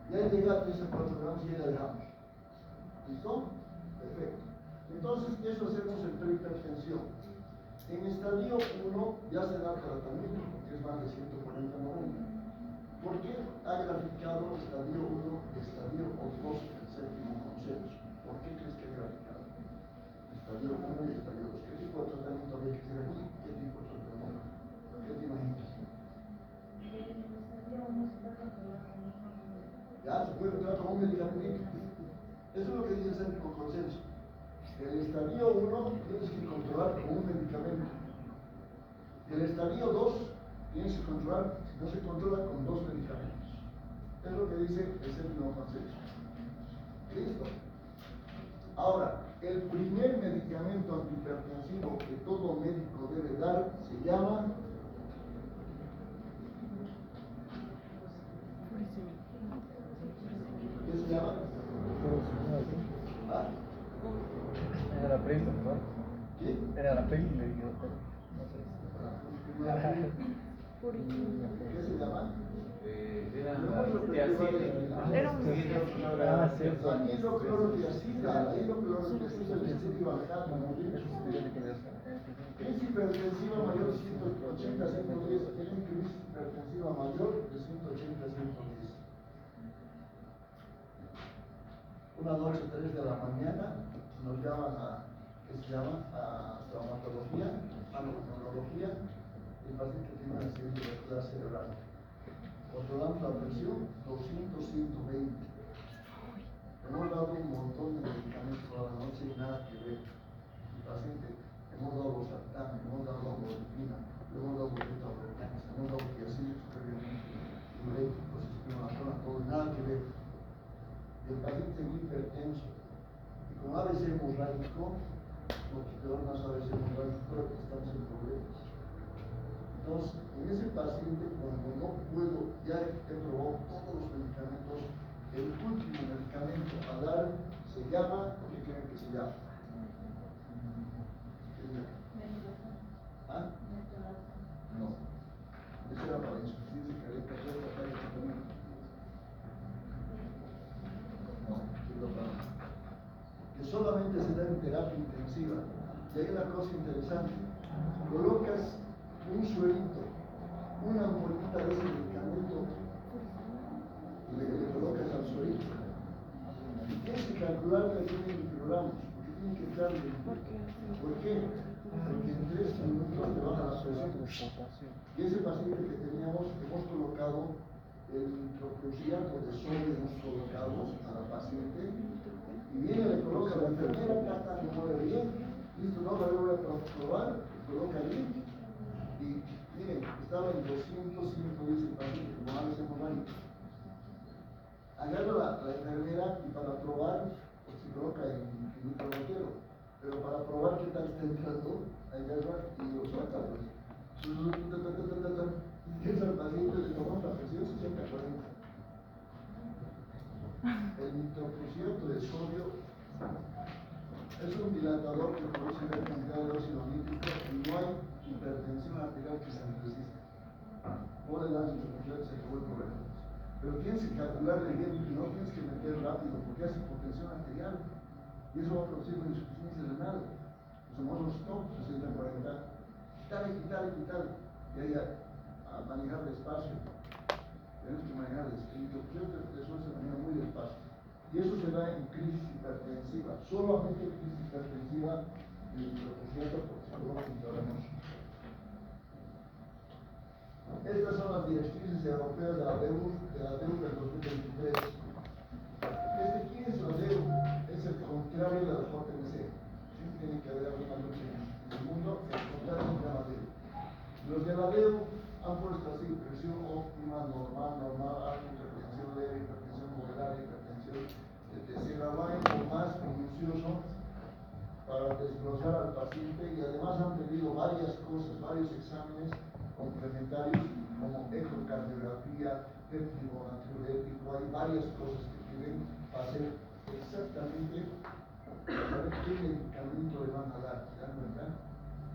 Ya llega a 3 a 4 gramos y ya dejamos. ¿Listo? Perfecto. Entonces, eso hacemos en prehipertensión. En estadio 1 ya se da tratamiento, porque es más de 140-90. ¿Por qué ha graficado estadio 1, estadio 2 el séptimo consenso? ¿Por qué crees que ha graficado? Estadio 1 y estadio 2. ¿Qué tipo de tratamiento habría que hacer aquí? ¿Qué tipo de tratamiento? ¿Qué te imaginas? Ya, se puede tratar con un medicamento. Eso es lo que dice el séptimo consenso. El estadio 1 tienes que controlar con un medicamento. El estadio 2 tienes que controlar, no se controla con 2 medicamentos. Es lo que dice el séptimo consenso. ¿Listo? Ahora, el primer medicamento antihipertensivo que todo médico debe dar se llama ¿qué se llama? ¿Ah? Era la prensa, ¿no? ¿Qué? Era la prensa, me dijo. ¿Qué se llama? Era Ah, sí. La hidroclorotiazida, es hipertensiva mayor de 180 a 110, tienen crisis hipertensiva mayor de 180 a 110. Una noche 3 de la mañana nos llaman a, ¿qué se llama? A traumatología, a neurología, el paciente tiene un accidente vascular cerebral. Controlamos la presión 200-120. Hemos dado un montón de medicamentos toda la noche y nada que ver. El paciente, hemos dado losartán, hemos dado morfina, hemos dado beta-bloqueantes, hemos dado tiacidos previamente, diuréticos, estimulación, todo, nada que ver. El paciente es muy hipertenso. Y con ABC hemorrágico, lo que peor más ABC hemorrágico, estamos en problemas. Entonces, en ese paciente, cuando no puedo, ya he probado todos los medicamentos, el último medicamento a dar se llama, ¿qué creen que se llama? ¿Qué se llama? ¿Ah? No. Eso era para insuficiencia cardíaca, eso era para tratamiento. No, que solamente se da en terapia intensiva. Y hay una cosa interesante, colocas un suelito, una ampollita de ese medicamento y le colocas al suelito. Y tienes que calcular que tiene microgramos, porque tiene que estar bien. ¿Por qué? Porque en 3 minutos te baja la presión. Y ese paciente que teníamos, hemos colocado el microcruciato de sodio, hemos colocado a la paciente, y viene, le coloca la enfermera, acá le mueve bien, listo, no la voy a probar, le coloca bien. Y miren, estaba en 200, 110 el paciente, como a veces hemorrágico. la enfermera y para probar, pues si coloca en micromotero. Pero para probar qué tal está entrando, agarra y lo saca, pues. Y empieza al paciente, le toma la presión 60-40. El nitrocruciato de sodio es un dilatador que produce gran cantidad de óxido nítrico y no hay hipertensión arterial que se resista. No le das nitrocruciato, se acabó el problema. Pero tienes que calcularle bien y no tienes que meter rápido porque hace hipotensión arterial y eso va a producir una insuficiencia renal. Los famosos stop 60-40. Quitar y ahí a manejar despacio. Tenemos que manejar despacio. Eso se maneja muy despacio. Y eso se da en crisis hipertensiva. Solamente en crisis hipertensiva el nitrocruciato porque se lo controlamos. Estas son las directrices europeas de la DEU del 2023. ¿Quién es la DEU? Es el contrario de la JMC. Siempre tiene que haber alguna lucha en el mundo, el contrario es la DEU. Los de la DEU han puesto así: presión óptima, normal, hipertensión leve, hipertensión moderada, hipertensión se la va en lo más minucioso para desglosar al paciente y además han pedido varias cosas, varios exámenes complementarios como ecocardiografía, péptido natriurético, hay varias cosas que piden para hacer exactamente para saber qué medicamento le van a dar, ¿se dan cuenta?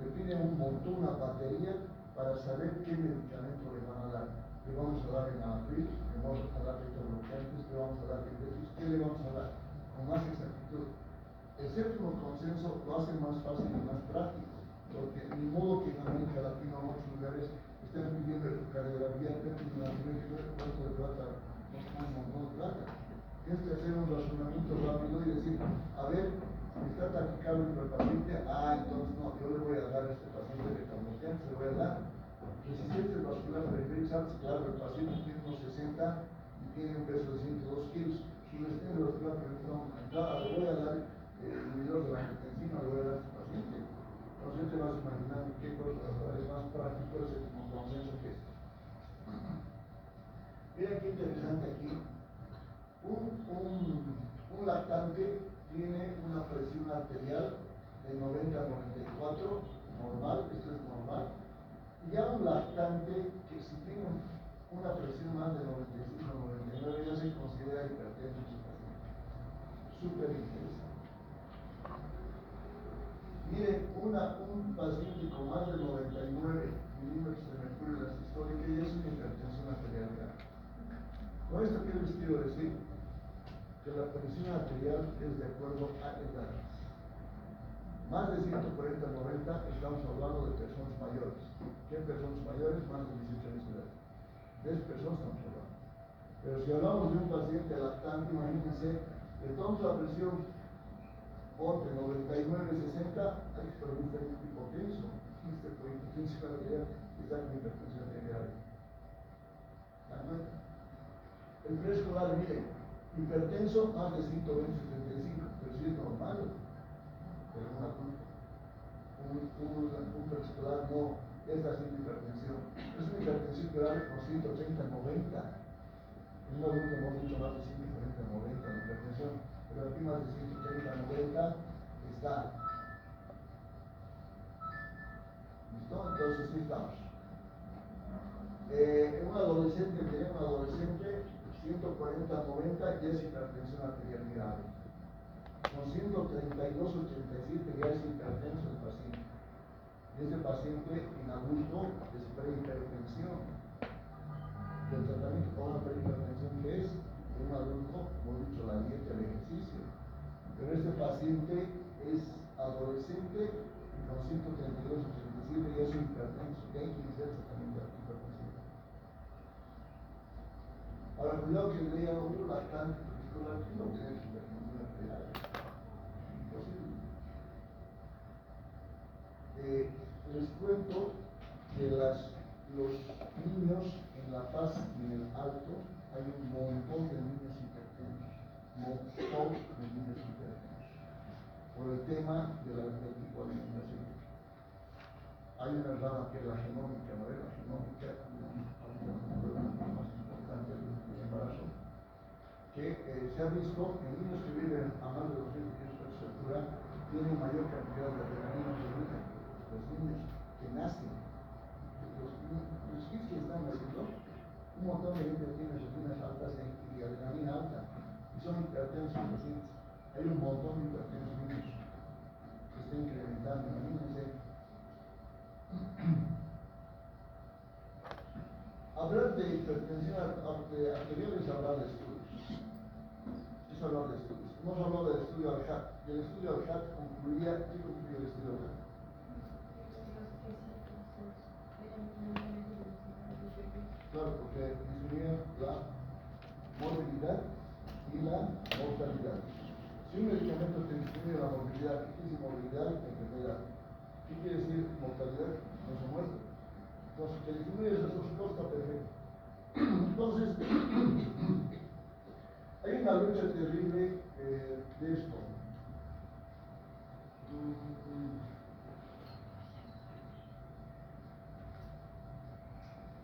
Le piden un montón, una batería para saber qué medicamento le van a dar. Le vamos a dar enalapril, le vamos a dar beta-bloqueantes, le vamos a dar diuréticos, ¿qué le vamos a dar? Con más exactitud. El séptimo consenso lo hace más fácil y más práctico, porque ni modo que en América Latina o en otros lugares estén pidiendo ecocardiografía, cuánto de plata, un montón de plata. Tienes que hacer un razonamiento rápido y decir, a ver, está taquicábrico el paciente, entonces no, yo le voy a dar a este paciente beta-bloqueante, se le voy a dar. Resistencia vascular periférica, claro, el paciente tiene unos 60 y tiene un peso de 102 kilos. Su resistencia vascular periférica aumentada, le voy a dar inhibidor de la angiotensina, le voy a dar a este paciente. Entonces te vas imaginando qué cosa es más práctico ese como consenso que es. Mira qué interesante aquí. Un lactante tiene una presión arterial de 90 a 94, normal, esto es normal. Y ya un lactante que si tiene una presión más de 95 a 99 ya se considera hipertenso en su paciente. Súper interesante. Mire, un paciente con más de 99 milímetros de mercurio en la sistólica ya es una hipertensión arterial grave. Con esto quiero les quiero decir que la presión arterial es de acuerdo a edades. Más de 140-90 estamos hablando de personas mayores. ¿Qué personas mayores? Más de 18 años de edad. De esas personas estamos hablando. Pero si hablamos de un paciente lactante, imagínense, le tomamos la presión ponte 99-60, hay que preguntar un hipotenso. Este por hipotensión arterial está con hipertensión arterial. El preescolar, miren, hipertenso más de 120-75, pero sí es normal, pero una culpa. Un preescolar no está haciendo hipertensión. Es una hipertensión grave con 130-90. En un adulto hemos dicho más de 140-90 de hipertensión, pero aquí más de 130-90 está. ¿Listo? Entonces sí estamos. Un adolescente, tiene un adolescente 140-90 ya es hipertensión arterial grave. Con 132-87 ya es hipertenso el paciente. Y ese paciente en adulto es prehipertensión. El tratamiento para una prehipertensión que es en un adulto, como he dicho, la dieta, el ejercicio. Pero este paciente es adolescente y con 132-87 ya es hipertenso. Y hay que iniciar el tratamiento de hipertensión. Ahora, cuidado que le digan un lactante particular que no tiene hipertensión arterial. Imposible. Les cuento que los niños en La Paz y en el Alto hay un montón de niños hipertensos. Montón de niños hipertensos. Por el tema de la tipo de alimentación. Hay una rama que es la genómica, ¿no? La genómica, más importante del embarazo. que se ha visto en niños que viven a más de 200 kilómetros de altura, tienen mayor cantidad de adrenalina en su vida. Los niños que nacen, los kids que están naciendo, un montón de gente tiene sus líneas altas y adrenalina alta, y son hipertensos los kids. Hay un montón de hipertensos niños que está incrementando, imagínense. Hablar de hipertensión arterial es hablar de estudios. Es hablar de estudios. Hemos hablado del estudio Al-Hat. Y el estudio Al-Hat concluía, ¿qué concluyó el estudio Al-Hat? Claro, porque disminuye la morbilidad y la mortalidad. Si un medicamento te disminuye la morbilidad, ¿qué quiere decir morbilidad? Enfermedad. ¿Qué quiere decir mortalidad? No se muere. Entonces, que disminuye esas dos cosas está perfecto. Entonces, hay una lucha terrible de esto.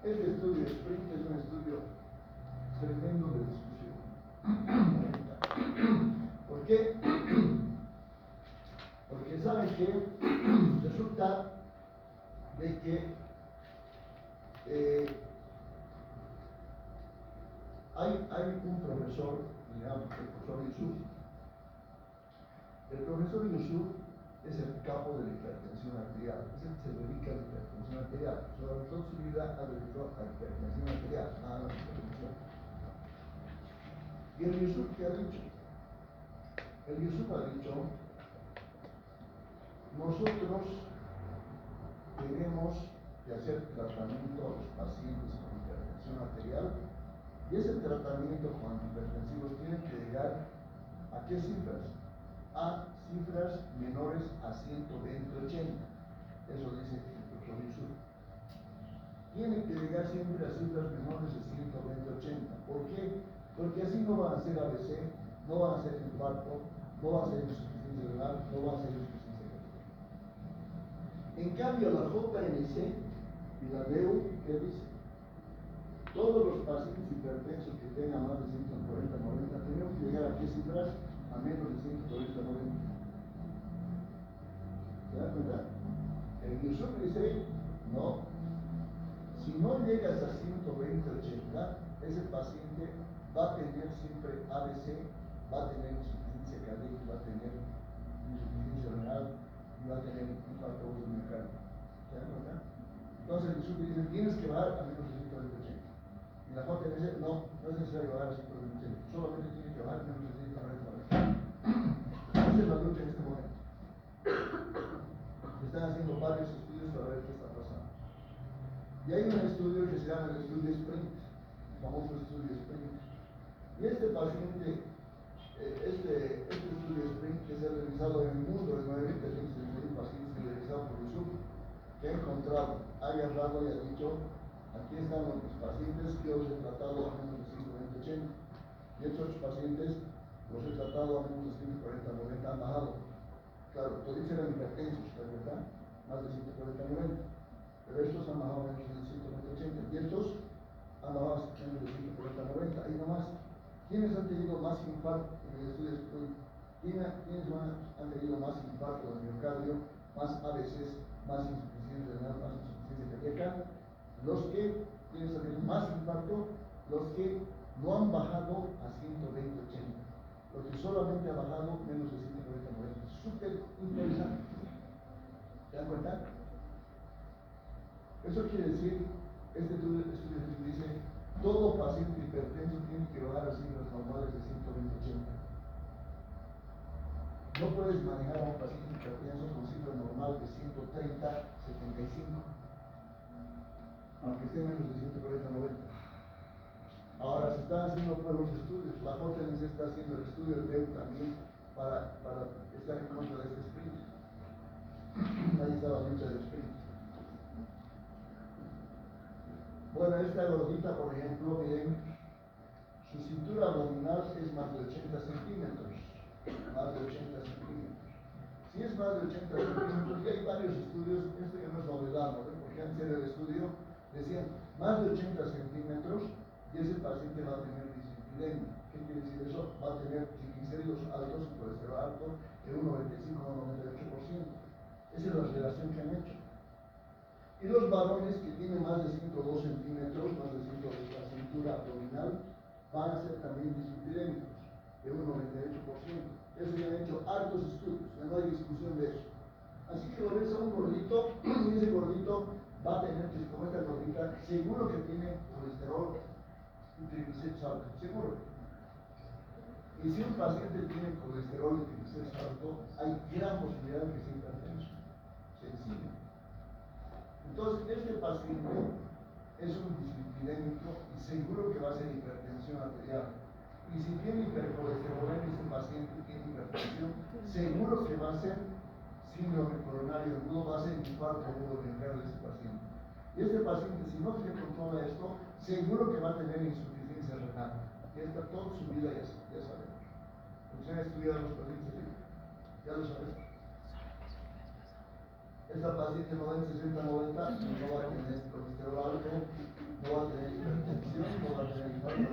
Este estudio Sprint es un estudio tremendo de discusión. ¿Por qué? Porque saben que resulta de que hay un profesor, digamos, el profesor Yusuf. El profesor Yusuf es el capo de la hipertensión arterial, es el que se dedica a la hipertensión arterial. Sobre toda su vida ha dedicado a la hipertensión arterial, nada más hipertensión. ¿Y el Yusuf qué ha dicho? El Yusuf ha dicho: nosotros tenemos que hacer tratamiento a los pacientes con hipertensión arterial, y ese tratamiento con antihipertensivos tiene que llegar ¿a qué cifras? A cifras menores a 120-80. Eso dice el profesor Yusuf. Tiene que llegar siempre a cifras menores de 120-80. ¿Por qué? Porque así no van a ser ABC, no van a ser infarto, no va a ser insuficiencia renal, no va a ser insuficiencia cardíaca. En cambio, la JNC y la DEU, ¿qué dice? Todos los pacientes hipertensos que tengan más de 140-90 tenemos que llegar a qué cifras? A menos de 140-90. ¿Se dan cuenta? El Yusuf dice: no. Si no llegas a 120-80, ese paciente va a tener siempre ABC, va a tener insuficiencia cardíaca, va a tener insuficiencia renal y va a tener infarto agudo miocardio. ¿Se dan cuenta? Entonces el Yusuf dice: tienes que bajar a menos de 120-80. Y la JNC dice: no es necesario bajar a 120-80, solamente tiene que bajar a menos de 140. Esa es la lucha en este momento. Se están haciendo varios estudios para ver qué está pasando. Y hay un estudio que se llama el estudio Sprint, el famoso estudio Sprint. Y este paciente, este estudio Sprint, que se ha realizado en el mundo de 9.361 pacientes que realizados por Yusuf, que ha encontrado, ha agarrado y ha dicho: aquí están los pacientes que os he tratado a menos de 120-80, y estos pacientes los he tratado a menos de 140-90, han bajado. Claro, todos eran hipertensos, ¿verdad? Más de 140-90. Pero estos han bajado menos de 120-80. Y estos han bajado menos de 140-90. Ahí nomás. ¿Quiénes han tenido más infarto en el estudio Sprint? ¿Quiénes han tenido más infarto del miocardio, más ABCs, más insuficiencia renal, más insuficiencia cardíaca? Los que, ¿quiénes han tenido más infarto? Los que no han bajado a 120-80. Los que solamente han bajado menos de 140-90. Súper interesante. ¿Se dan cuenta? Eso quiere decir, este estudio dice: todo paciente hipertenso tiene que bajar a cifras normales de 120-80. No puedes manejar a un paciente hipertenso con cifra normal de 130-75, aunque esté menos de 140-90. Ahora se están haciendo nuevos estudios. La JNC está haciendo el estudio de DEU también para estar en contra de este sprint. Ahí está la lucha del sprint. Bueno, esta gordita, por ejemplo, miren, su cintura abdominal es más de 80 centímetros. Más de 80 centímetros. Si es más de 80 centímetros, y hay varios estudios, esto ya no es novedad, ¿no? Porque antes del estudio decían más de 80 centímetros y ese paciente va a tener dislipidemia. ¿Qué quiere decir eso? Va a tener triglicéridos altos y colesterol alto en un 95 o 98%. Esa es la relación que han hecho. Y los varones que tienen más de 102 centímetros, más de 102 la cintura abdominal, van a ser también dislipidémicos, en un 98%. Eso ya han hecho hartos estudios, ya no hay discusión de eso. Así que lo ves a un gordito, y ese gordito va a tener, que como esta gordita, seguro que tiene colesterol y triglicéridos altos, seguro. Y si un paciente tiene colesterol y triglicéridos altos, hay gran posibilidad de que sea hipertenso. Sencillo. Entonces, este paciente es un dislipidémico y seguro que va a ser hipertensión arterial. Y si tiene hipercolesterolemia, este paciente tiene hipertensión, seguro que va a ser síndrome coronario agudo, va a ser infarto agudo miocardio de este paciente. Y este paciente, si no se controla esto, seguro que va a tener insuficiencia renal. Y esta toda su vida ya sabemos. Usted ha estudiado los pacientes, ya lo sabemos. Esta paciente 90, 60, 90 no va a tener colesterol alto, no va a tener hipertensión, no va a tener infarto.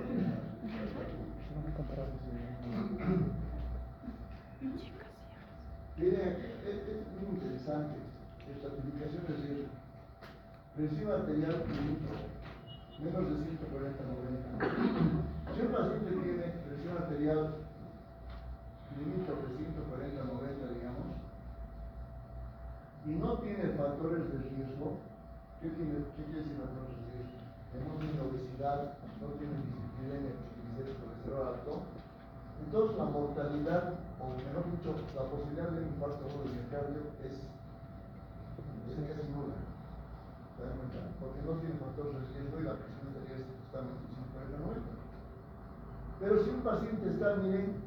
Mire, es muy interesante. Estratificación de riesgo. Presión arterial menos de 140/90. Si un paciente tiene presión arterial limítrofe de 140/90, digamos, y no tiene factores de riesgo, ¿qué quiere decir factores de riesgo? Que no tiene obesidad, no tiene dislipidemia, triglicéridos, colesterol alto. Entonces la mortalidad, o mejor dicho, la posibilidad de un infarto agudo de miocardio es casi nula. ¿Se dan cuenta? Porque no tiene factores de riesgo y la presión arterial es justamente 140/90. Pero si un paciente está, miren,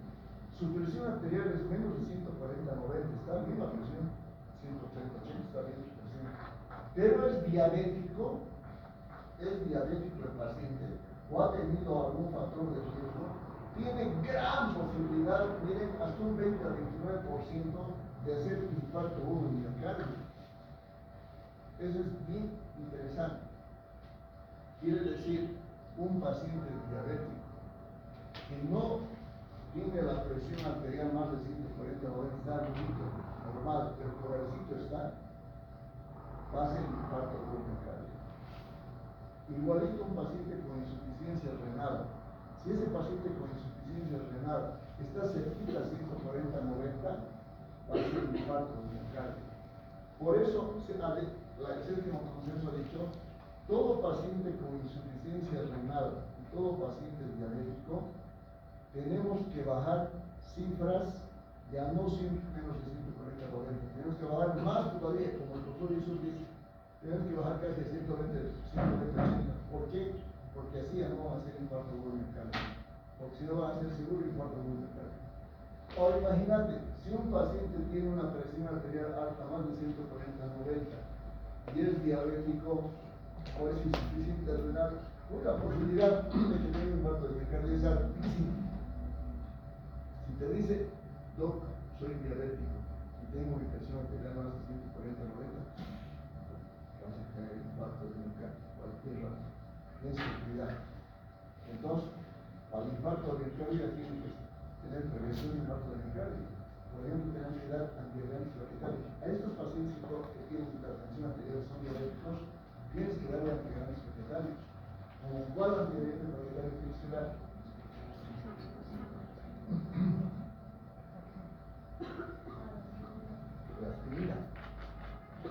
su presión arterial es menos de 140/90, está bien la presión, 130/80, está bien su presión. Pero es diabético el paciente, o ha tenido algún factor de riesgo, tiene gran posibilidad, miren, hasta un 20 a 29% de hacer infarto agudo de miocardio. Eso es bien interesante. Quiere decir, un paciente diabético que no tiene la presión arterial más de 140/90, está normal, pero por el sitio está, va a ser infarto agudo de miocardio. Igualito un paciente con insuficiencia renal. Si ese paciente con insuficiencia renal está cerquita a 140/90, va a ser un infarto de miocardio. Por eso, el séptimo consenso ha dicho, todo paciente con insuficiencia renal y todo paciente diabético, tenemos que bajar cifras ya no siempre menos de 140/90. Tenemos que bajar más todavía, como el doctor Jesús dice. Tenemos que bajar casi a 120, 180. ¿Por qué? Porque así ya no van a ser infarto agudo de miocardio. Porque si no van a ser seguro infarto agudo de miocardio. Ahora imagínate, si un paciente tiene una presión arterial alta, más de 140/90, y es diabético o es insuficiente renal, la posibilidad de que tenga infarto de miocardio es altísima. Si te dice, doc, soy diabético y tengo mi presión arterial más de 140/90, vas a tener infarto de miocardio, cualquier razón. Tienes que cuidar. Entonces, al infarto de miocardio tienes que tener prevención de infarto de miocardio. Por ejemplo, tenemos que dar antidiabéticos plaquetarios. A estos pacientes que tienen hipertensión arterial son diabéticos, tienes que darle antidiabéticos plaquetarios. ¿Como cuál antidiabético plaquetario tienes que dar? La aspirina.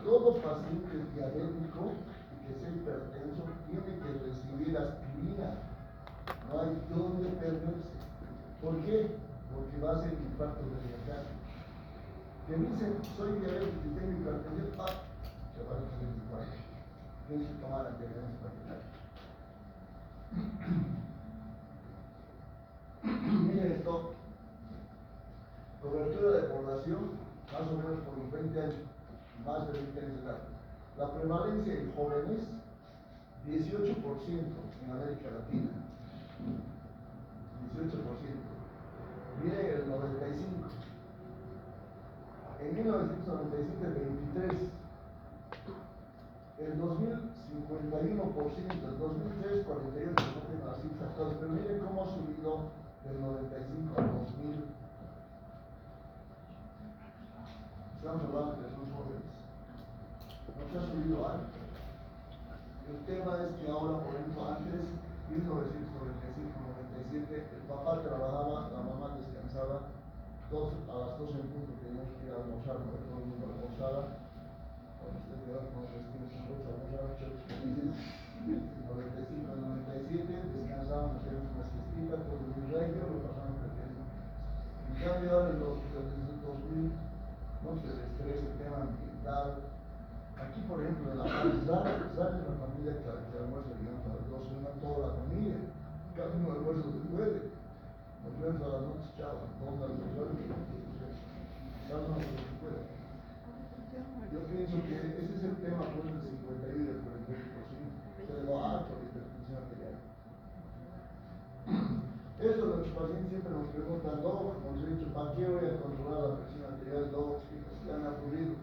Todo paciente diabético y que sea hipertenso tiene que recibir aspirina. No hay dónde perderse. ¿Por qué? Porque va a ser infarto de miocardio. Que dicen, soy diabético y tengo hipertensión, se va a hacer infarto. Tienes que tomar antidiabéticos plaquetarios. Miren esto. Cobertura de población, más o menos por los 20 años, más de 20 años de edad. La prevalencia en jóvenes, 18% en América Latina. 18%. Miren el 95. En 1995 el 23. el 2051%, el 2003, 48, no tengo las cifras actuales, pero miren cómo ha subido del 95 al 2000. Estamos hablando de los jóvenes. No se ha subido alto. El tema es que ahora, por ejemplo, antes, 1995-97, el papá trabajaba, la mamá descansaba, a las 12 en punto teníamos que ir a almorzar, porque todo el mundo almorzaba. Cuando usted quedó con los destinos en bolsa, almorzaba, 95-97, descansaban, hacíamos una siestita, todo el regio, lo pasaban perfecto. En cambio, ahora desde el 2000, no sé, el estrés, el tema ambiental. Aquí, por ejemplo, en la sale una familia que almuerza, digamos, a las 12, una toda la familia. Cada uno almuerza lo que puede. Nos vemos a las noches, chao, vamos a almorzar, cada uno lo que puede. Yo pienso que ese es el tema, pues, del 51 y del 48%. Se le va alto la hipertensión arterial. Eso los pacientes siempre nos preguntan, no, nos han dicho, ¿para qué voy a controlar la presión arterial? No, se han aburrido.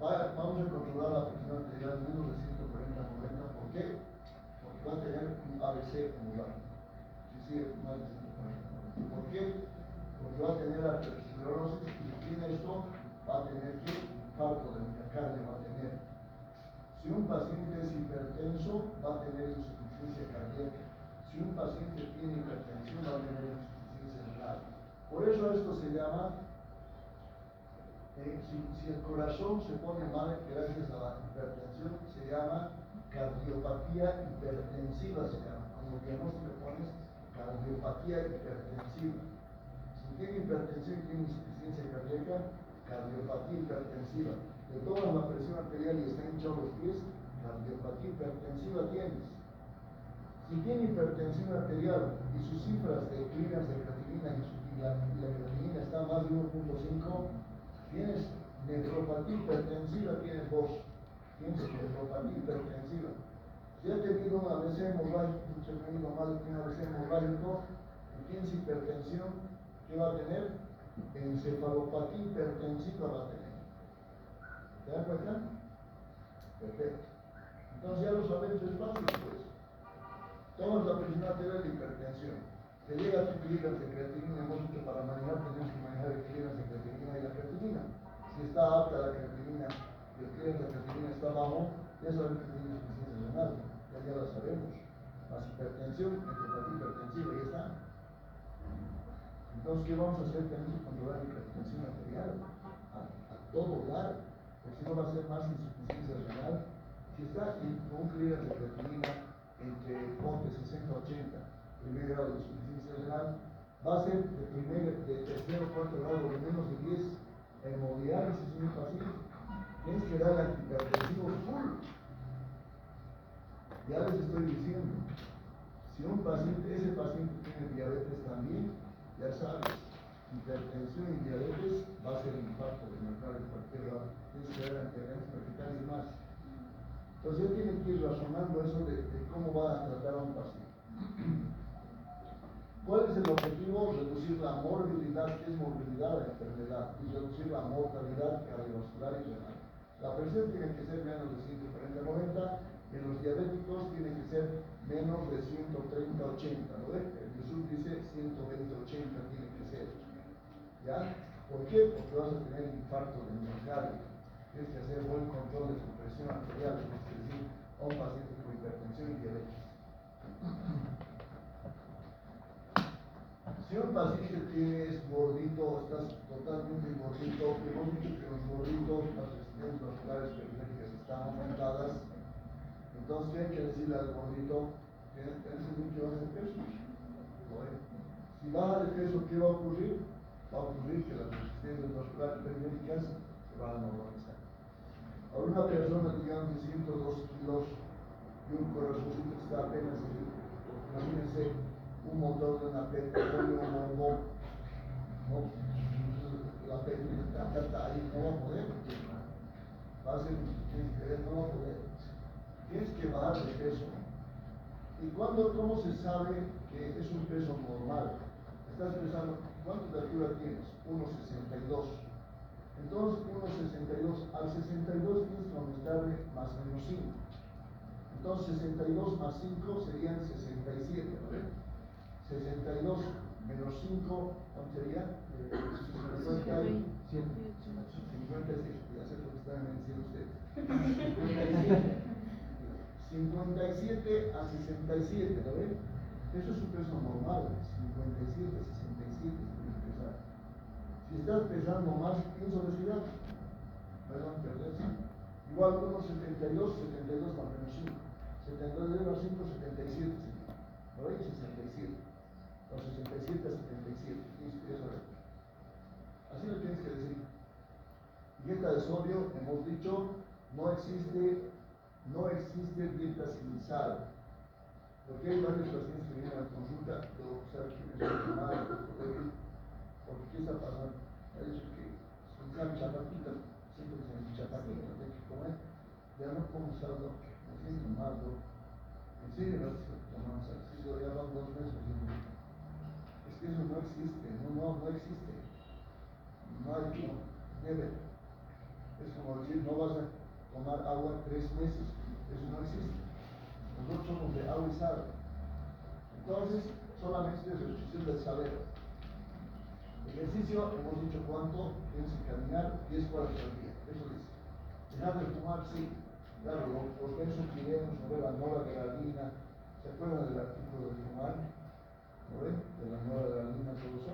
Vamos a controlar la presión arterial menos de 140-90. ¿Por qué? Porque va a tener un ABC acumulado. Si sigue más de 140-90. ¿Por qué? Porque va a tener arteriosclerosis y si tiene esto, va a tener que infarto del miocardio, va a tener. Si un paciente es hipertenso, va a tener insuficiencia cardíaca. Si un paciente tiene hipertensión, va a tener insuficiencia renal. Por eso esto se llama, si el corazón se pone mal gracias a la hipertensión, se llama cardiopatía hipertensiva, se llama. Como diagnóstico pones cardiopatía hipertensiva. Si tiene hipertensión y tiene insuficiencia cardíaca, cardiopatía hipertensiva. Le tomas la presión arterial y está hinchado los pies, cardiopatía hipertensiva tienes. Si tiene hipertensión arterial y sus cifras de clearance de creatinina y la creatinina está más de 1.5, tienes nefropatía hipertensiva, tienes vos. Tienes nefropatía hipertensiva. Si ha tenido un ABC hemorrágico, si ha tenido más de un ABC hemorrágico y tienes hipertensión, ¿qué va a tener? Encefalopatía hipertensiva va a tener. ¿Te das cuenta? Perfecto. Entonces ya lo sabemos, es fácil pues. Tomas la presión arterial de hipertensión. Te llega tu clearance de creatinina, hemos dicho para manejar tenemos que manejar el clearance de creatinina y la creatinina. Si está alta la creatinina y el clearance de creatinina está bajo, ya sabemos que tiene insuficiencia renal, ya la sabemos. Más hipertensión, nefropatía hipertensiva, ya está. Entonces, ¿qué vamos a hacer? Tenemos que controlar la hipertensión arterial a todo dar, porque si no va a ser más insuficiencia renal. Si está con un clearance de creatinina entre 60 a 80, primer grado de insuficiencia renal, va a ser de tercero o cuarto grado de menos de 10 hemodiálisis en un paciente. Tienes que dar antihipertensivos full. Ya les estoy diciendo, si un paciente, ese paciente tiene diabetes también, ya sabes, hipertensión y diabetes va a ser infarto de miocardio de cualquier lado. Tienes que dar antihipertensivos y más. Entonces ya tienen que ir razonando eso de cómo van a tratar a un paciente. ¿Cuál es el objetivo? Reducir la morbilidad, que es morbilidad de la enfermedad, y reducir la mortalidad cardiovascular y renal. La presión tiene que ser menos de 140-90, en los diabéticos tiene que ser menos de 130-80, ¿no ves? El Jesús dice 120-80 tiene que ser. ¿Ya? ¿Por qué? Porque vas a tener infarto de miocardio. Tienes que hacer buen control de tu presión arterial, es decir, a un paciente con hipertensión y diabetes. Si un paciente es gordito, estás totalmente gordito, hemos dicho que los gorditos, las resistencias vasculares periféricas están aumentadas, entonces ¿qué hay que decirle al gordito? Tienes que bajar de peso. Si baja de peso, ¿qué va a ocurrir? Va a ocurrir que las resistencias vasculares periféricas se van a normalizar. Ahora una persona, digamos, de 102 kilos y un corazoncito que está apenas, imagínense, un motor de una petróleo, un bombón, ¿no? La petróleo está ahí, no va a poder, va a ser insuficiencia, no va a poder. Tienes que bajar de peso. ¿Y cómo se sabe que es un peso normal? Estás pensando, ¿cuánto de altura tienes? 1,62. Entonces, 1,62, al 62 tienes que aumentarle más menos 5. Entonces 62 más 5 serían 67, ¿no ven? 62 menos 5, ¿cuánto sería? 57. 56, ya sé lo que están diciendo ustedes. 57 a 67, ¿lo ven? Eso es un peso normal, 57 a 67 es muy pesado. Si estás pesando más, pienso decir, perdón, perderse. Igual 1,72, 72 más menos 5. 72 más 5, 77. ¿Lo ven? 67. O 67 a 77. Eso es. Así lo tienes que decir. Dieta de sodio, hemos dicho, no existe dieta sin sal. Porque hay varios pacientes que vienen a la consulta, pero saben que me siento mal, porque ¿qué está pasando? Ha dicho que sin sal chapaquitas, siempre que se me chapaquitas, hay que comer, ya no como sal, no, me siento mal, no. En serio, no estoy tomando sal, sí, ya van 2 meses, es que eso no existe, no existe. No hay, no, debe. Es como decir, no vas a tomar agua 3 meses, eso no existe. Nosotros somos de agua y sal. Entonces, solamente es restricción del saber. Ejercicio, hemos dicho cuánto, tienes que caminar 10 horas al día. Eso dice. Dejar de fumar, sí. Claro, los benzopirenos, la noradrenalina, ¿se acuerdan del artículo de fumar? ¿Lo ven? De la noradrenalina, todo eso.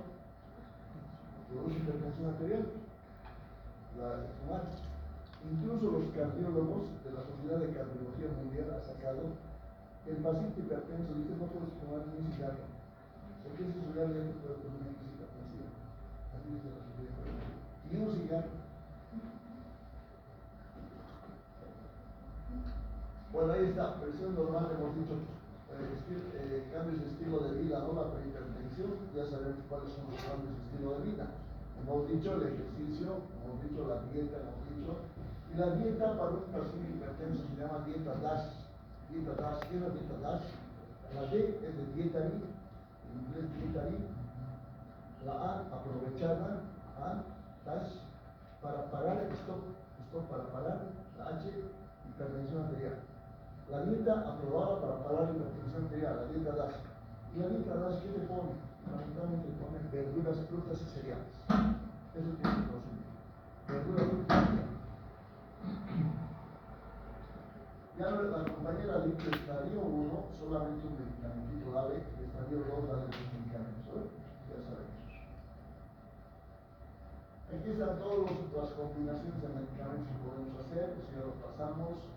Produce hipertensión arterial. La de fumar. Incluso los cardiólogos de la Sociedad de Cardiología Mundial ha sacado que el paciente hipertenso dice no puedes fumar ni un cigarro, porque ese cigarro ya te puede poner una crisis hipertensiva. Así dice la Sociedad de Cardiología. Ni un cigarro. Bueno, ahí está, presión normal, hemos dicho, cambios de estilo de vida, no la prehipertensión, ya sabemos cuáles son los cambios de estilo de vida. Hemos dicho el ejercicio, hemos dicho la dieta, hemos dicho. Y la dieta para un paciente hipertenso se llama dieta DASH. Dieta DASH, ¿qué es la dieta DASH? La D es de dietary, en inglés dietary. La A, aprovechada, A, DASH, para parar, stop para parar. La H, hipertensión arterial. La dieta aprobada para parar la hipertensión arterial, la dieta DASH. ¿Y la dieta DASH qué te pone? Fundamentalmente pone verduras, frutas y cereales. Eso tiene que consumir. Verduras, frutas y cereales. Ya la compañera dijo que estadio 1 solamente un medicamentito dale, estadio 2 dale un medicamento, ¿eh? Ya sabemos. Aquí están todas las combinaciones de medicamentos que podemos hacer, si ya lo pasamos.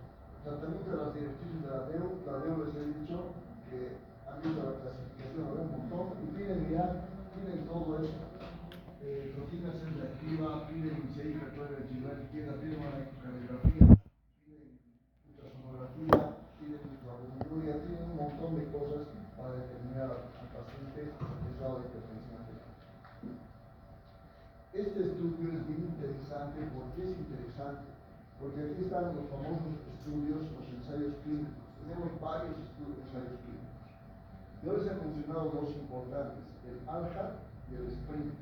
Tratamiento de las directrices de la DEO les he dicho que han visto la clasificación de un montón y piden todo eso. Proteína sensitiva, piden ICI, recuerden piden una ecocardiografía, piden ultrasonografía, piden ultrasoniluria, piden un montón de cosas para determinar al paciente el estado de hipertensión arterial. Este estudio es bien interesante. ¿Por qué es interesante? Porque aquí están los famosos estudios, los ensayos clínicos. Tenemos varios ensayos clínicos. Yo les he mencionado 2 importantes, el ALHA y el SPRINT.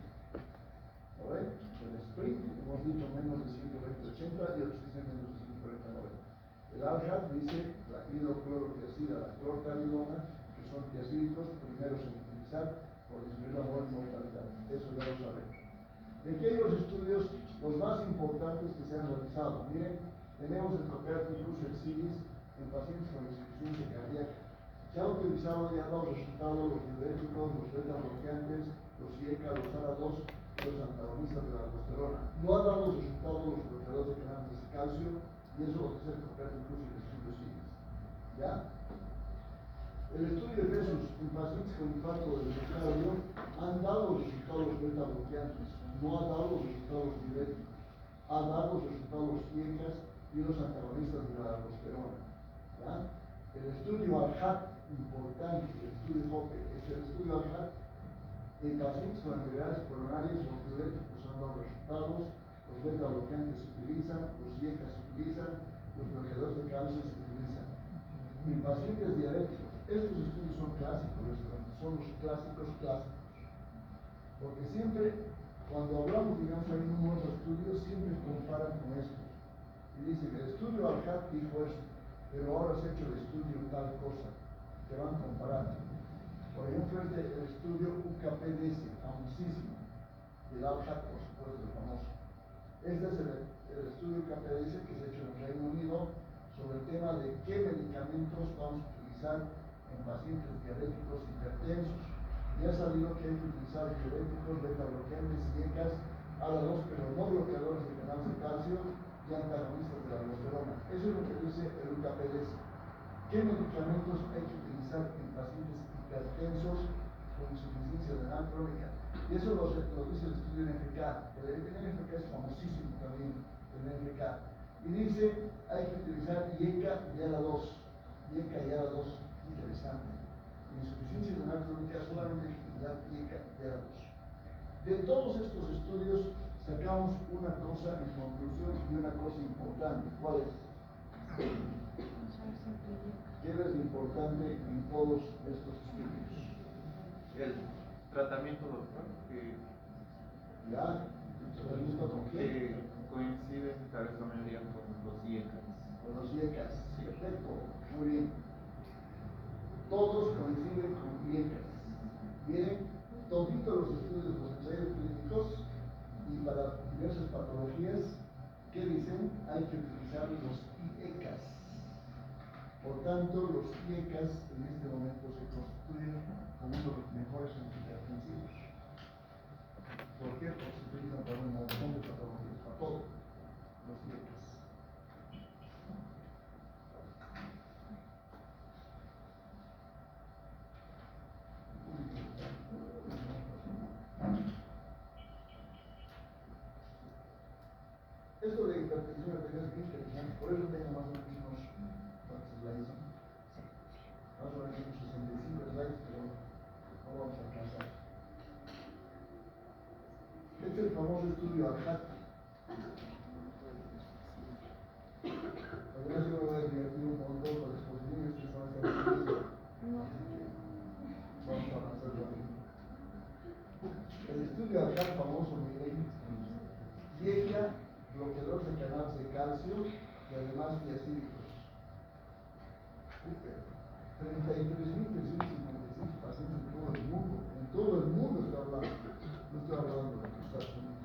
¿Lo ven? El SPRINT, hemos dicho menos de 120-80 y otros dicen menos de 140-90. El ALHA dice la hidroclorothiazida, la clortalidona, que son tiazídicos primeros en utilizar por disminuir la mortalidad. Eso ya lo sabemos. De aquí hay los estudios, los más importantes que se han realizado. Miren, tenemos el Copernicus Exidis en pacientes con insuficiencia cardíaca. Se ha utilizado y han dado resultados los diuréticos, los beta-bloqueantes, los IECA, los ARA2, los antagonistas de la aldosterona. No han dado resultados los bloqueadores de canales de calcio, y eso lo que es el Copernicus y el estudio Exidis. ¿Ya? El estudio de Jesús en pacientes con infarto del miocardio han dado resultados beta-bloqueantes, no ha dado resultados diuréticos, ha dado resultados IECAS y los antagonistas de la aldosterona. ¿Ya? El estudio ALHAT, importante, el estudio HOPE, es el estudio ALHAT en pacientes con enfermedades coronarias, los diuréticos han dado resultados, los beta-bloqueantes se utilizan, los IECAS se utilizan, los bloqueadores de calcio se utilizan. En pacientes diabéticos, estos estudios son clásicos, son los clásicos. Porque siempre, cuando hablamos, digamos, hay nuevos estudios, siempre comparan con esto. Y dice que el estudio ALHAT dijo esto, pero ahora se ha hecho el estudio tal cosa, que van comparando. Por ejemplo, el estudio UKPDS, famosísimo, del Al-Haq, por supuesto, el famoso. Este es el estudio UKPDS que se ha hecho en el Reino Unido sobre el tema de qué medicamentos vamos a utilizar en pacientes diabéticos hipertensos. Y ha sabido que hay que utilizar diuréticos, beta-bloqueantes y ECAs, ALA2, pero no bloqueadores de canal de calcio y antagonistas de la aldosterona. Eso es lo que dice el UKPDS. ¿Qué medicamentos hay que utilizar en pacientes hipertensos con insuficiencia renal crónica? Y eso lo dice el estudio NFK. El NFK es famosísimo también, el NFK. Y dice, hay que utilizar IECA y ALA2. IECA y ALA2, interesante. Insuficiencia renal crónica solamente hay que utilizar IECA y ALA2. De todos estos estudios sacamos una cosa en conclusión y una cosa importante. ¿Cuál es? ¿Qué es importante en todos estos estudios? El tratamiento, doctor, ¿Ya? ¿Tratamiento con qué? que coincide en cabeza mayoría con los IECAS. Con los IECAS. Perfecto, muy bien. Todos coinciden con IECAS. Miren, toditos los estudios, los ensayos clínicos y para diversas patologías, ¿qué dicen? Hay que utilizar los IECAS. Por tanto, los IECAS en este momento se constituyen como uno de los mejores antihipertensivos. ¿Por qué? Porque se utilizan para un montón de patologías, para todo, los IECAS. Esto de hipertensión arterial es bien interesante, por eso tengo más o menos unos cuantos slides. Más o menos unos 65 slides, pero no vamos a alcanzar. Este es el famoso estudio Al-Haq. Además yo me voy a divertir un montón con la exposición y ustedes van a estar divertidos. Vamos a avanzar rápido. El estudio Al-Haq famoso, miren, llega bloqueadores de canales de calcio y además diacídicos. 33.355 pacientes en todo el mundo. En todo el mundo está hablando. No estoy hablando de los Estados Unidos.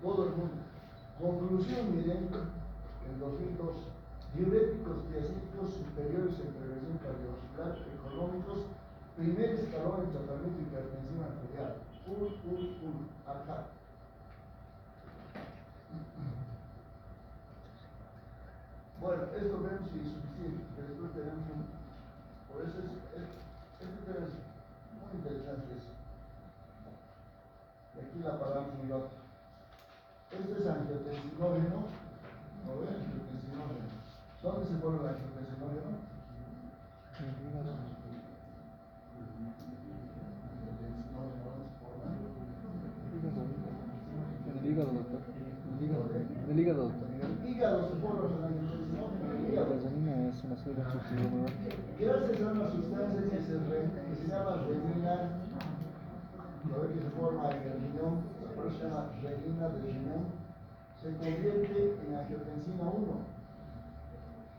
Todo el mundo. Conclusión, miren, en 2002, diuréticos diacídicos superiores en prevención cardiovascular económicos, primer escalón en tratamiento hipertensivo arterial. Al-Haq. Bueno, esto vemos insuficiente, pero después tenemos un... Por eso este tema es muy interesante eso. Y aquí la paramos un rato. Este es angiotensinógeno, ¿no ven? Angiotensinógeno. ¿Dónde se pone el angiotensinógeno? Angiotensinógeno, ¿dónde se pone? En el hígado, doctor. El hígado, doctor. En el hígado se pone el angiotensinógeno, en el hígado. La renina es una célula sustituidora. Gracias a una sustancia que se llama renina, lo ve que se forma en el riñón, por eso se llama renina del riñón, se convierte en angiotensina 1.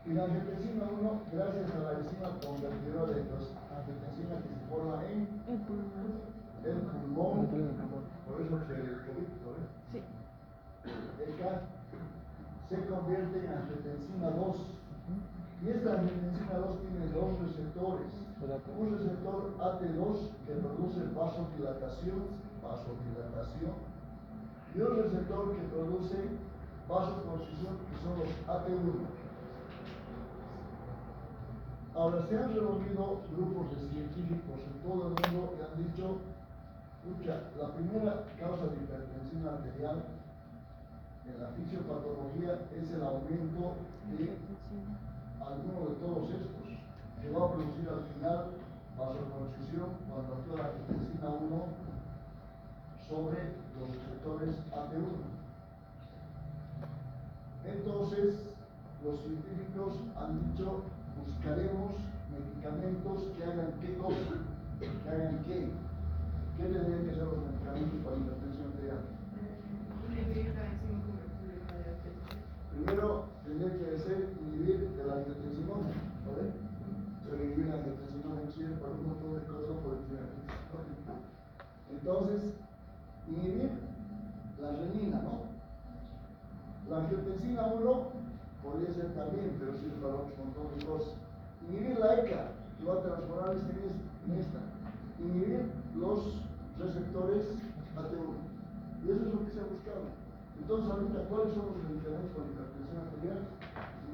Y la angiotensina 1, gracias a la enzima convertidora de los angiotensina que se forma en el pulmón, por eso que el COVID, ¿no? Sí. Se convierte en angiotensina 2. Y esta angiotensina 2 tiene dos receptores. Un receptor AT2 que produce vasodilatación, y un receptor que produce vasoconstricción, que son los AT1. Ahora, se han reunido grupos de científicos en todo el mundo y han dicho, escucha, la primera causa de hipertensión arterial en la fisiopatología es el aumento de alguno de todos estos, que va a producir al final vasoconstricción cuando actúa la angiotensina 1 sobre los receptores AT1. Entonces, los científicos han dicho, buscaremos medicamentos que hagan qué cosa, que hagan qué. ¿Qué tendrían que ser los medicamentos para hipertensión arterial? Primero, tendría que ser inhibir angiotensinona, ¿vale? Se inhibir la angiotensinona en Chile por un montón de cosas por el angiotensinona. Entonces, inhibir la renina, ¿no? La angiotensina 1 podría ser también, pero sirve para un montón de cosas. Inhibir la ECA, que va a transformar en esta. Inhibir los receptores AT1. Y eso es lo que se ha buscado. Entonces, ahorita, ¿cuáles son los medicamentos para la hipertensión arterial?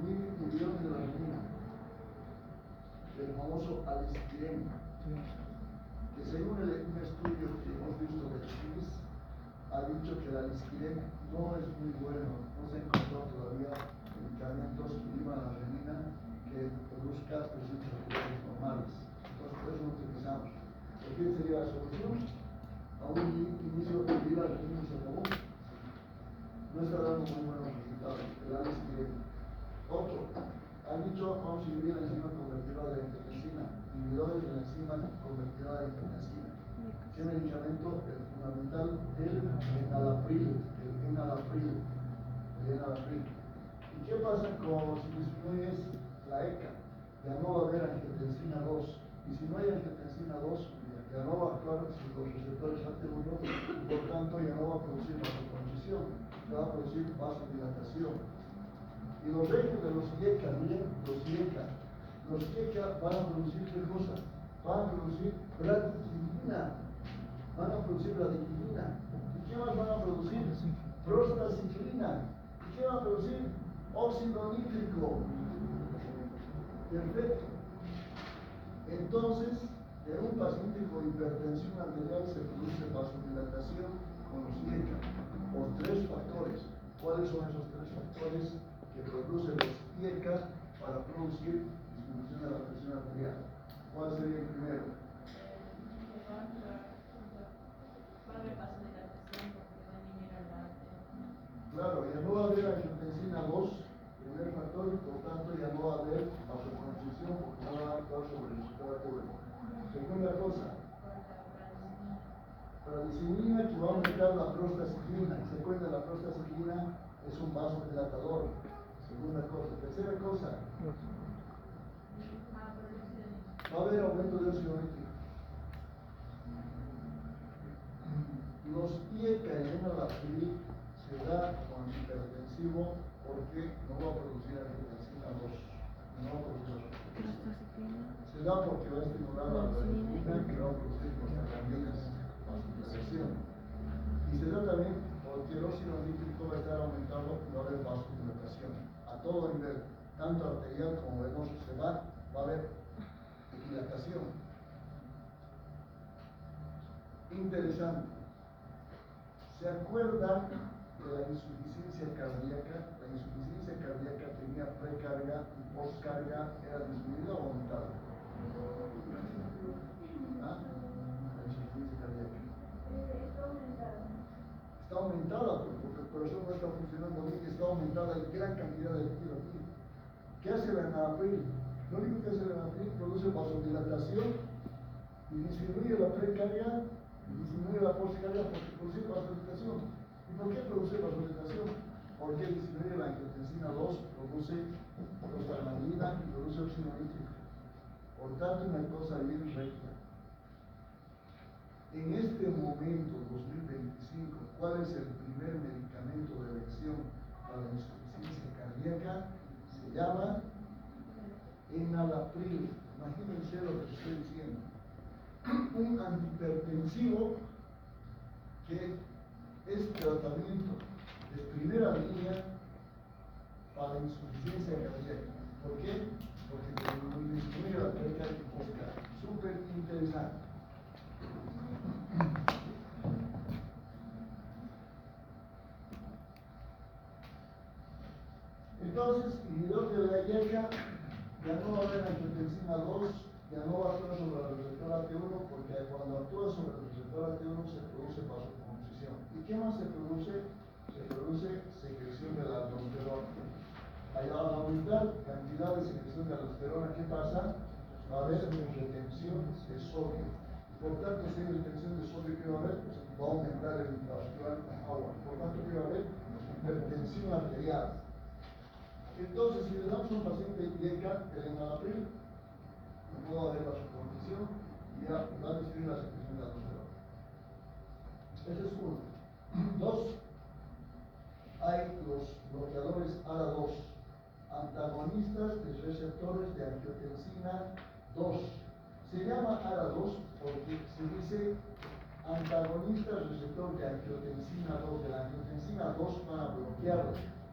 Inhibidores de la renina. El famoso alistireno. Que según un estudio que hemos visto de CIS, ha dicho que el alistireno no es muy bueno. No se encontró todavía medicamentos que inhiban la renina que produzca presencia de receptores normales. Entonces, por eso no utilizamos. ¿Qué sería la solución? A un inicio de vida la renina se acabó. No está dando muy buenos resultados. El alistireno. Otro, han dicho vamos a inhibir la enzima convertidora de angiotensina, inhibidores de la enzima convertidora de angiotensina. ¿Qué medicamento? El fundamental, el enalapril. ¿Y qué pasa si disminuyes la ECA? Ya no va a haber angiotensina 2. Y si no hay angiotensina 2, ya no va a actuar los receptores AT1, y por tanto ya no va a producir vasoconstricción, ya va a producir vasodilatación. Y los reyes de los IECA, miren, los IECA van a producir qué cosa? Van a producir bradiquinina. ¿Y qué más van a producir? Prostaciclina. ¿Y qué van a producir? Óxido nítrico. Perfecto. Entonces, en un paciente con hipertensión arterial se produce vasodilatación con los IECA por 3 factores. ¿Cuáles son esos 3 factores que producen los IECA para producir disminución de la presión arterial? ¿Cuál sería el primero? Claro, ya no va a haber angiotensina 2, primer factor, y por tanto ya no va a haber vasoconstricción porque no va a actuar sobre el receptor AT1. Segunda cosa, bradicinina que va a aumentar la prostaciclina. ¿Se acuerdan? La prostaciclina es un vasodilatador. Segunda cosa. Tercera cosa, va a haber aumento de óxido nítrico. Los IECA en enalapril se da con hipertensivo porque no va a producir angiotensina 2. No va a producir angiotensina. Se da porque va a estimular la adrenalina que va a producir prostaglandina, vasodilatación. Y se da también porque el óxido nítrico va a estar aumentando y va a haber vasodilatación. A todo nivel, tanto arterial como venoso va a haber dilatación. Interesante. ¿Se acuerdan de la insuficiencia cardíaca? La insuficiencia cardíaca tenía precarga y postcarga, ¿era disminuida o aumentada? ¿Ah? La insuficiencia cardíaca. Está aumentada porque el corazón no está funcionando bien, está aumentada en gran cantidad de líquido aquí. ¿Qué hace la enalapril? Lo único que hace la enalapril produce vasodilatación y disminuye la precarga y disminuye la postcarga porque produce vasodilatación. ¿Y por qué produce vasodilatación? Porque disminuye la angiotensina 2, produce prostaglandina y produce óxido nítrico. Por tanto, una cosa bien recta. En este momento, 2025, ¿cuál es el primer medicamento de elección para la insuficiencia cardíaca? Se llama enalapril. Imagínense lo que estoy diciendo. Un antihipertensivo que es tratamiento de primera línea para insuficiencia cardíaca. ¿Por qué? Porque disminuye la precarga y postcarga. Súper interesante. Entonces, inhibidor de la IECA, ya no va a haber angiotensina 2, ya no va a actuar sobre el receptor AT1, porque cuando actúa sobre el receptor AT1 se produce vasoconstricción. ¿Y qué más se produce? Se produce secreción de la aldosterona. Al aumentar cantidad de secreción de aldosterona, ¿qué pasa? Va a haber retención de sodio. Por tanto, si hay retención de sodio, ¿qué va a haber? Va a aumentar el intravascular con agua. Por tanto, ¿qué va a haber? Hipertensión arterial. Entonces, si le damos a un paciente IECA, el enalapril, no puedo ver su condición y ya va a describir la secreción de aldosterona. Ese es uno. Dos, hay los bloqueadores ARA2, antagonistas de receptores de angiotensina 2. Se llama ARA2 porque se dice antagonistas receptor de angiotensina 2. De la angiotensina 2 van a bloquear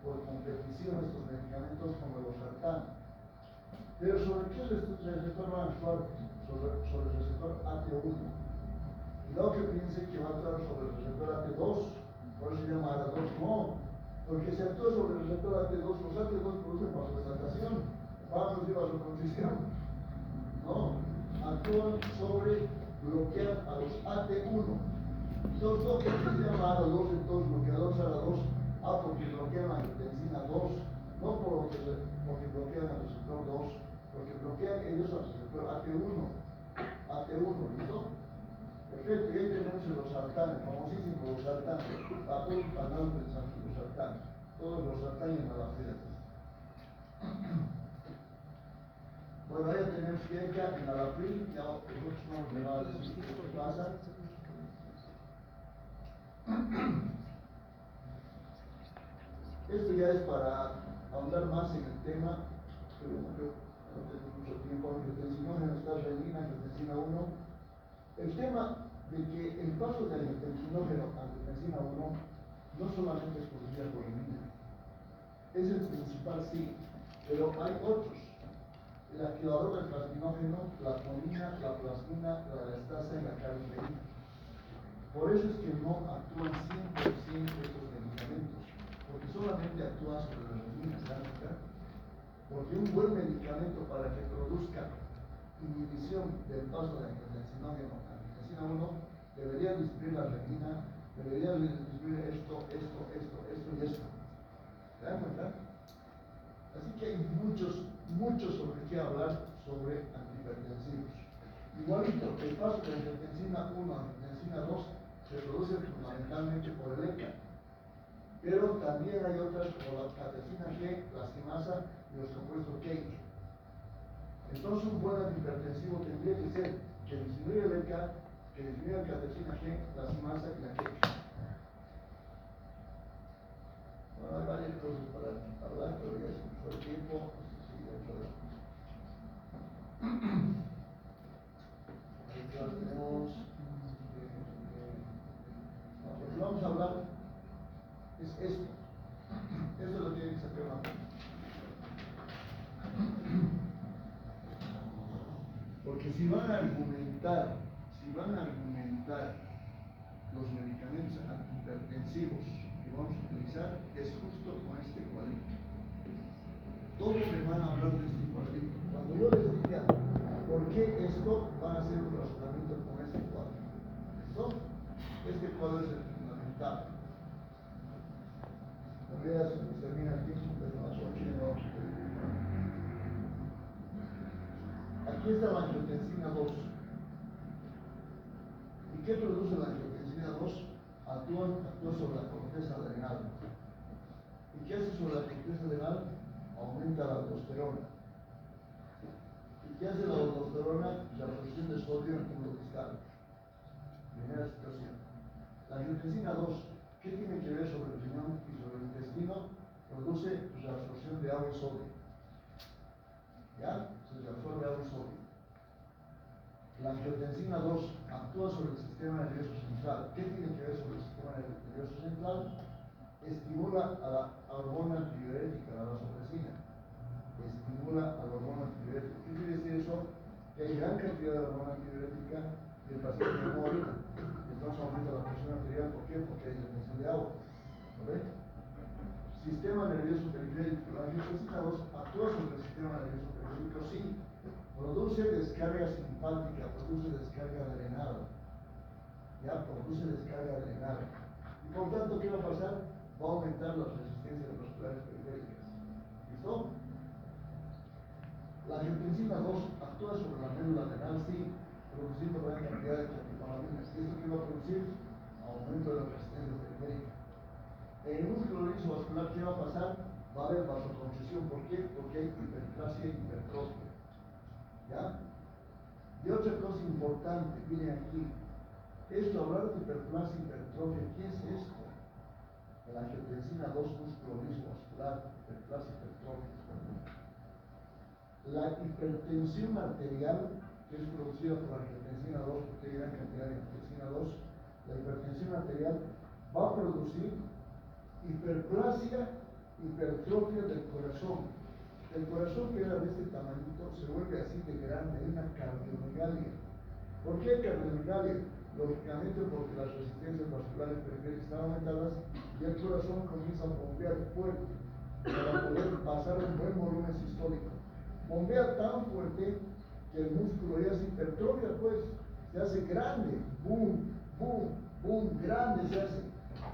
por competición estos medicamentos como los sartán. Pero ¿sobre qué receptor van a actuar? Sobre el receptor AT1. Y no que piense que va a actuar sobre el receptor AT2, por eso se llama ARA2, no. Porque si actúa sobre el receptor AT2, los AT2 producen vasodilatación, van a producir vasoconstricción. No, actúan sobre bloquear a los AT1. Entonces, no que se llama ARA2, entonces bloqueadores ARA2, porque bloquean la angiotensina 2, no porque bloquean al receptor 2, porque bloquean ellos al receptor AT1. AT1, ¿listo? Perfecto, y ahí tenemos los sartanes, famosísimos los sartanes, a todos los canales de los sartanes, todos los sartanes en la fila. Bueno, ahí tenemos que en la pril, ya los otros no me van a decir qué pasa. Esto ya es para ahondar más en el tema, pero no tengo mucho tiempo, angiotensinógeno está renina, angiotensina 1. El tema de que el paso de angiotensinógeno a angiotensina 1 no solamente es por vía renina, es el principal sí, pero hay otros. El activador del plasminógeno, la tonina, la plasmina, la elastasa y la carniferina. Por eso es que no actúan 100% estos medicamentos, porque solamente actúan sobre las reninas, ¿verdad? Porque un buen medicamento para que produzca inhibición del paso de angiotensinógeno a angiotensina 1 debería disminuir la renina, debería disminuir esto y esto. ¿Se dan cuenta? Así que hay mucho sobre qué hablar sobre antihipertensivos. Igualito, el paso de angiotensina 1 a angiotensina 2 se produce fundamentalmente por el ECA. Pero también hay otras como la catecina G, la simasa y los compuestos K. Entonces un buen antihipertensivo tendría que ser que disminuya el ECA, que disminuya la catecina G, la simasa y la K. Bueno, hay varias cosas para hablar, pero ya se me fue el tiempo. Tenemos lo que vamos a hablar es esto. Esto lo tiene que sacar una foto. Porque si van a argumentar los medicamentos antihipertensivos que vamos a utilizar, es justo con este cuadrito. Todos me van a hablar de este cuadrito. Cuando yo les diga por qué esto, van a hacer un razonamiento con este cuadro. ¿Listo? Este cuadro es el fundamental. No veas si termina el tiempo, pero no no. Aquí está la angiotensina 2. ¿Y qué produce la angiotensina 2? Actúa sobre la corteza adrenal. ¿Y qué hace sobre la corteza adrenal? Aumenta la aldosterona. ¿Y qué hace la aldosterona? La absorción de sodio en el túbulo distal. Primera situación. La angiotensina 2, ¿qué tiene que ver sobre el riñón y sobre el intestino? Produce la absorción de agua y sodio. ¿Ya? Se absorbe agua y sodio. La angiotensina 2 actúa sobre el sistema nervioso central. ¿Qué tiene que ver sobre el sistema nervioso central? Estimula a la hormona antidiurética, la vasopresina. Estimula a la hormona antidiurética. ¿Qué quiere decir eso? Que hay gran cantidad de hormona antidiurética y el paciente no orina. Entonces aumenta la presión arterial. ¿Por qué? Porque hay retención de agua. ¿Lo ven? Sistema nervioso periférico. La angiotensina 2 actúa sobre el sistema nervioso periférico, sí. Produce descarga simpática, produce descarga adrenal. Ya, produce descarga adrenal. Y por tanto, ¿qué va a pasar? Va a aumentar las resistencias vasculares periféricas. ¿Listo? La angiotensina 2 actúa sobre la médula adrenal, sí, produciendo gran cantidad de catecolaminas. ¿Y esto qué va a producir? Aumento de la resistencia periférica. En el músculo liso vascular, ¿qué va a pasar? Va va a haber vasoconstricción. ¿Por qué? Porque hay hiperplasia e hipertrofia. ¿Ya? Y otra cosa importante, miren aquí, esto, hablar de hiperplasia e hipertrofia, ¿qué es esto? La angiotensina 2 músculo liso vascular, hiperplasia e hipertrofia. La hipertensión arterial, que es producida por la angiotensina 2, porque hay gran cantidad de angiotensina 2, la hipertensión arterial va a producir hiperplasia, hipertrofia del corazón. El corazón, que era de este tamañito, se vuelve así de grande, hay una cardiomegalia. ¿Por qué cardiomegalia? Lógicamente porque las resistencias vasculares periféricas están aumentadas y el corazón comienza a bombear fuerte para poder pasar un buen volumen sistólico. Bombea tan fuerte que el músculo ya se hipertrofia, pues, se hace grande, boom, boom, boom, grande se hace.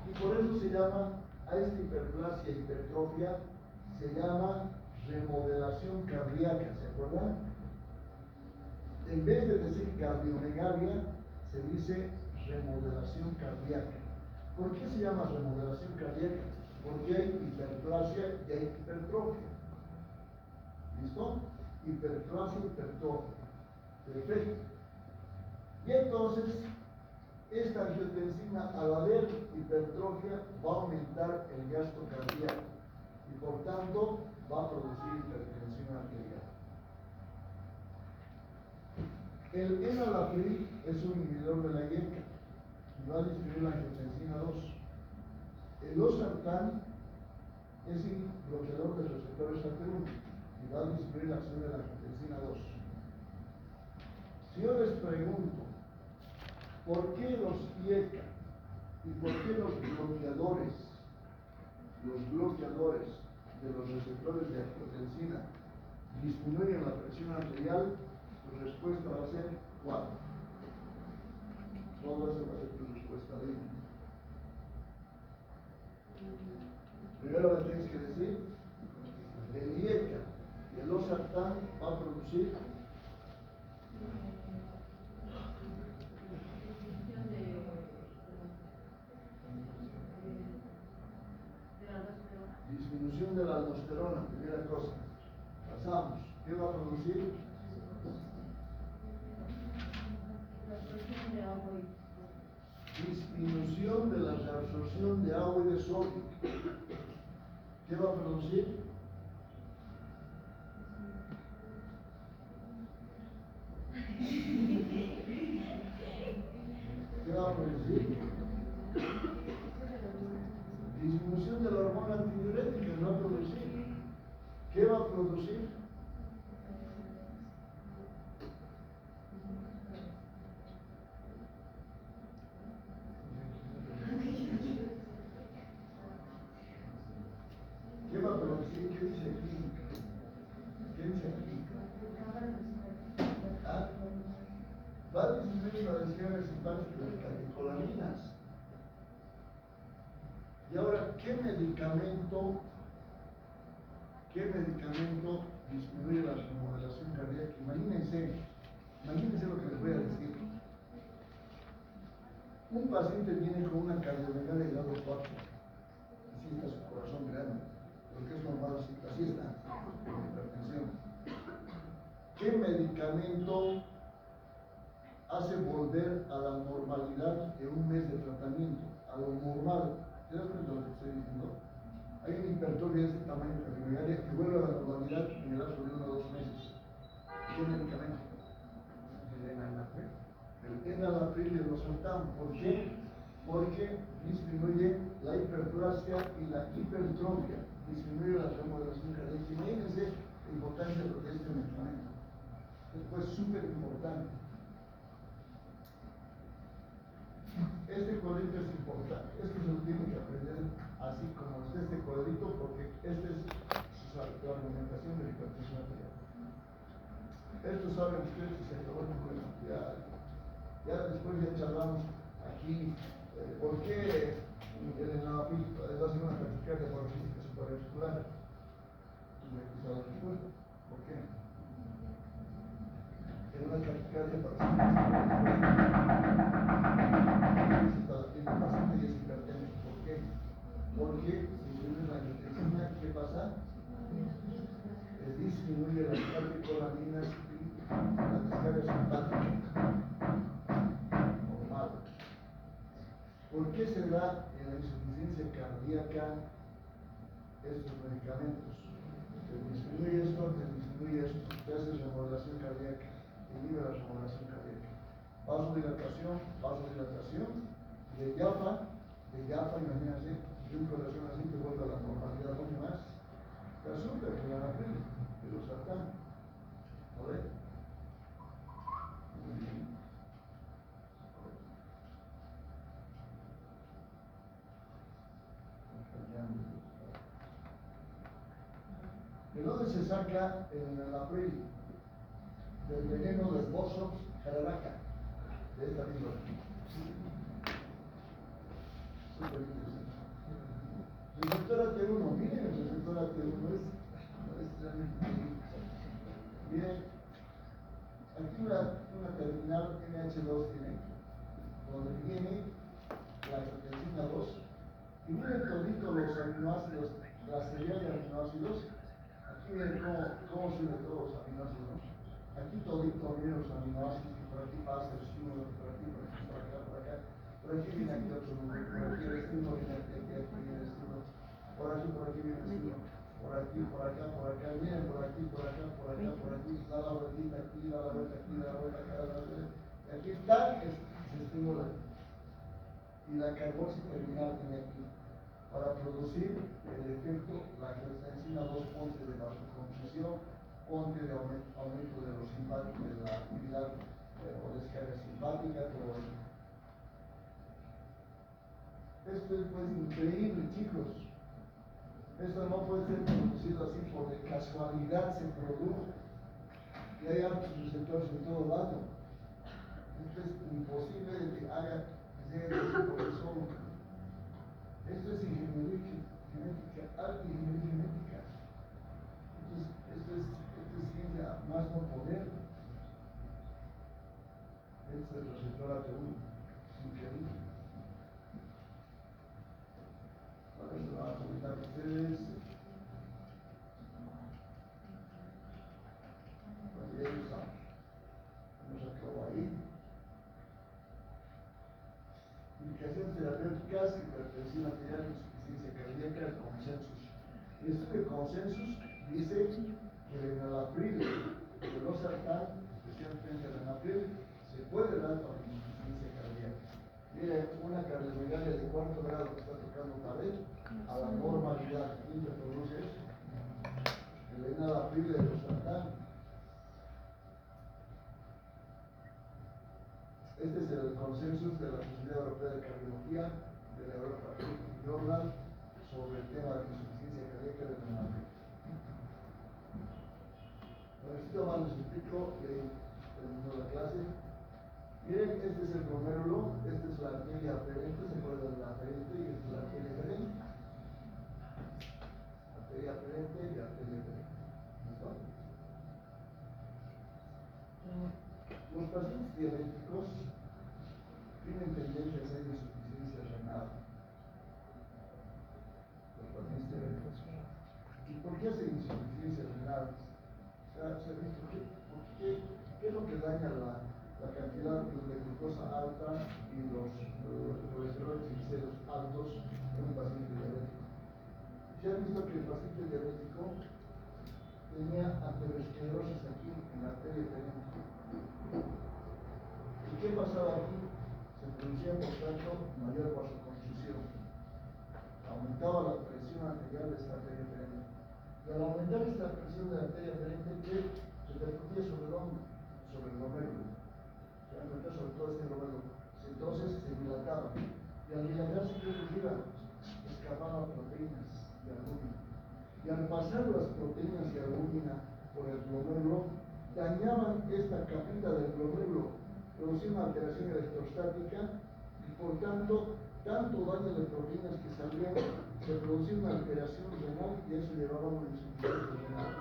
Y por eso se llama, a esta hiperplasia e hipertrofia, se llama remodelación cardíaca, ¿se acuerdan? En vez de decir cardiomegalia, se dice remodelación cardíaca. ¿Por qué se llama remodelación cardíaca? Porque hay hiperplasia y hay hipertrofia. ¿Listo? Hiperplasia y hipertrofia. Perfecto. Y entonces, esta angiotensina, al haber hipertrofia, va a aumentar el gasto cardíaco y por tanto va a producir hipertensión arterial. El enalapril es un inhibidor de la IECA y va a disminuir la angiotensina 2. El losartán es un bloqueador de receptores AT1 y va a disminuir la acción de la angiotensina 2. Si yo les pregunto, ¿por qué los IECA y por qué los bloqueadores de los receptores de angiotensina disminuyen la presión arterial? Tu respuesta va a ser 4. ¿Cuál va a ser tu respuesta? Primero le tienes que decir, el IECA y el losartán va a producir disminución de la aldosterona, primera cosa. Pasamos. ¿Qué va a producir? Disminución de la reabsorción de agua y de sodio. ¿Qué va a producir? ¿Qué va a producir? Disminución de la hormona antidiurética. ¿Va a producir? ¿Qué va a producir? ¿Qué va a producir? ¿Qué dice aquí? ¿Qué dice aquí? ¿Ah? Va a disminuir la descarga simpática de catecolaminas. Y ahora, ¿qué medicamento disminuye la remodelación cardíaca? Imagínense lo que les voy a decir. Un paciente viene con una cardiomegalia de grado 4. Así está su corazón grande, porque es normal, así está, con hipertensión. ¿Qué medicamento hace volver a la normalidad en un mes de tratamiento? A lo normal. ¿Te das cuenta de lo que estoy diciendo? Hay una hipertrofia de este tamaño cardiomegalia que vuelve a la normalidad en el lapso de 1 o 2 meses. ¿Qué medicamento? El enalapril y el losartán. ¿Por qué? Porque disminuye la hiperplasia y la hipertrofia, disminuye la remodelación cardíaca. Imagínense la importancia de este medicamento. Después, súper importante. Este cuadrito es importante. Esto se lo tienen que aprender así como está este cuadrito, porque esta es la argumentación de la hipertensión arterial. Esto saben ustedes que se acabó el problema. Ya después ya charlamos aquí por qué el enalapril va a ser una taquicardia paroxística supraventricular. Y me he quitado la respuesta. ¿Por qué? En una taquicardia paroxística el paciente ya es hipertenso. ¿Por qué? Porque disminuye la angiotensina. ¿Qué pasa? cardíaca, estos medicamentos. Te disminuye esto, te hace remodelación cardíaca, inhibe la remodelación cardíaca. Vasodilatación, de diafa, imagínate, de un corazón así que vuelve a la normalidad mucho más. Te asusta que la aprende, que lo saltan. ¿No ves? Muy bien. ¿De dónde se saca el april? Del veneno del Bossops jararaca, de esta misma. Súper interesante. Receptor AT1, miren el receptor AT1, es realmente increíble. Miren, aquí una terminal NH2 tiene, donde viene la angiotensina 2, y miren todito los aminoácidos, la serie de aminoácidos. Aquí miren cómo sube todos los aminoácidos, ¿no? Aquí todito miren los aminoácidos, que por aquí pasa el estímulo, por aquí, por acá, por acá. Por aquí viene aquí otro número, por aquí el estímulo, viene aquí viene el estímulo. Por aquí viene el estímulo. Por aquí, por acá, miren por aquí, por acá, da la vueltita aquí, da la vuelta aquí, da la vuelta acá, da la vuelta. Y aquí está, se estimula. Y la carboxi terminal tiene aquí. Para producir el efecto, la angiotensina 2 ponte de vasoconstricción, ponte de aumento de los simpáticos, de la actividad o descarga simpática, todo eso. Esto es pues increíble, chicos. Esto no puede ser producido así por de casualidad, se produjo. Y hay altos receptores en todo lado. Esto es imposible de que haga, que se haga así por el solo. Esto es ingeniería genética, alta ingeniería genética. Esto es ciencia más no poder. Este es el receptor AT1. Increíble. Ahora se van a comentar ustedes. Ya nos acabó ahí. Indicaciones terapéuticas, hipertensión arterial, insuficiencia cardíaca, el consensus. El estudio de consensus dice que el enalapril, el losartán, especialmente el enalapril, se puede dar para insuficiencia cardíaca. Mire, una cardiomegalia de cuarto grado que está tocando pared a la normalidad. ¿Quién te produce eso? El enalapril de losartán. Este es el consensus de la Sociedad Europea de Cardiología de la Europa Journal sobre el tema de insuficiencia cardíaca de enalapril. Necesito más les explico terminó la clase. Miren, este es el glomérulo, esta es la arteria aferente, se acuerdan de la aferente y esta es la arteria aferente. Arteria aferente y arteria aferente. ¿Listo? Los pacientes diabéticos tienen tendencia a hacer insuficiencia renal. Los pacientes diabéticos. ¿Y por qué hacen insuficiencia renal? ¿Se ha visto qué es lo que daña la cantidad de glucosa alta y los colesterol triglicéridos altos en un paciente diabético? ¿Se ha visto que el paciente diabético tenía aterosclerosis aquí en la arteria aferente? ¿Y qué pasaba aquí? Se producía, por tanto, mayor vasoconstricción. Aumentaba la presión arterial de esta arteria aferente. Y al aumentar esta presión de la arteria aferente, ¿qué se repercutía sobre el hombro? Sobre el glomérulo. Se repercutía sobre todo este glomérulo. Entonces se dilataba. Y al dilatarse, ¿qué ocurría? Escapaban proteínas y albúmina. Y al pasar las proteínas y albúmina por el glomérulo, dañaban esta capita del glomérulo, producían una alteración electrostática y por tanto daño de proteínas que salían, se producía una alteración renal y eso llevaba a una insuficiencia renal.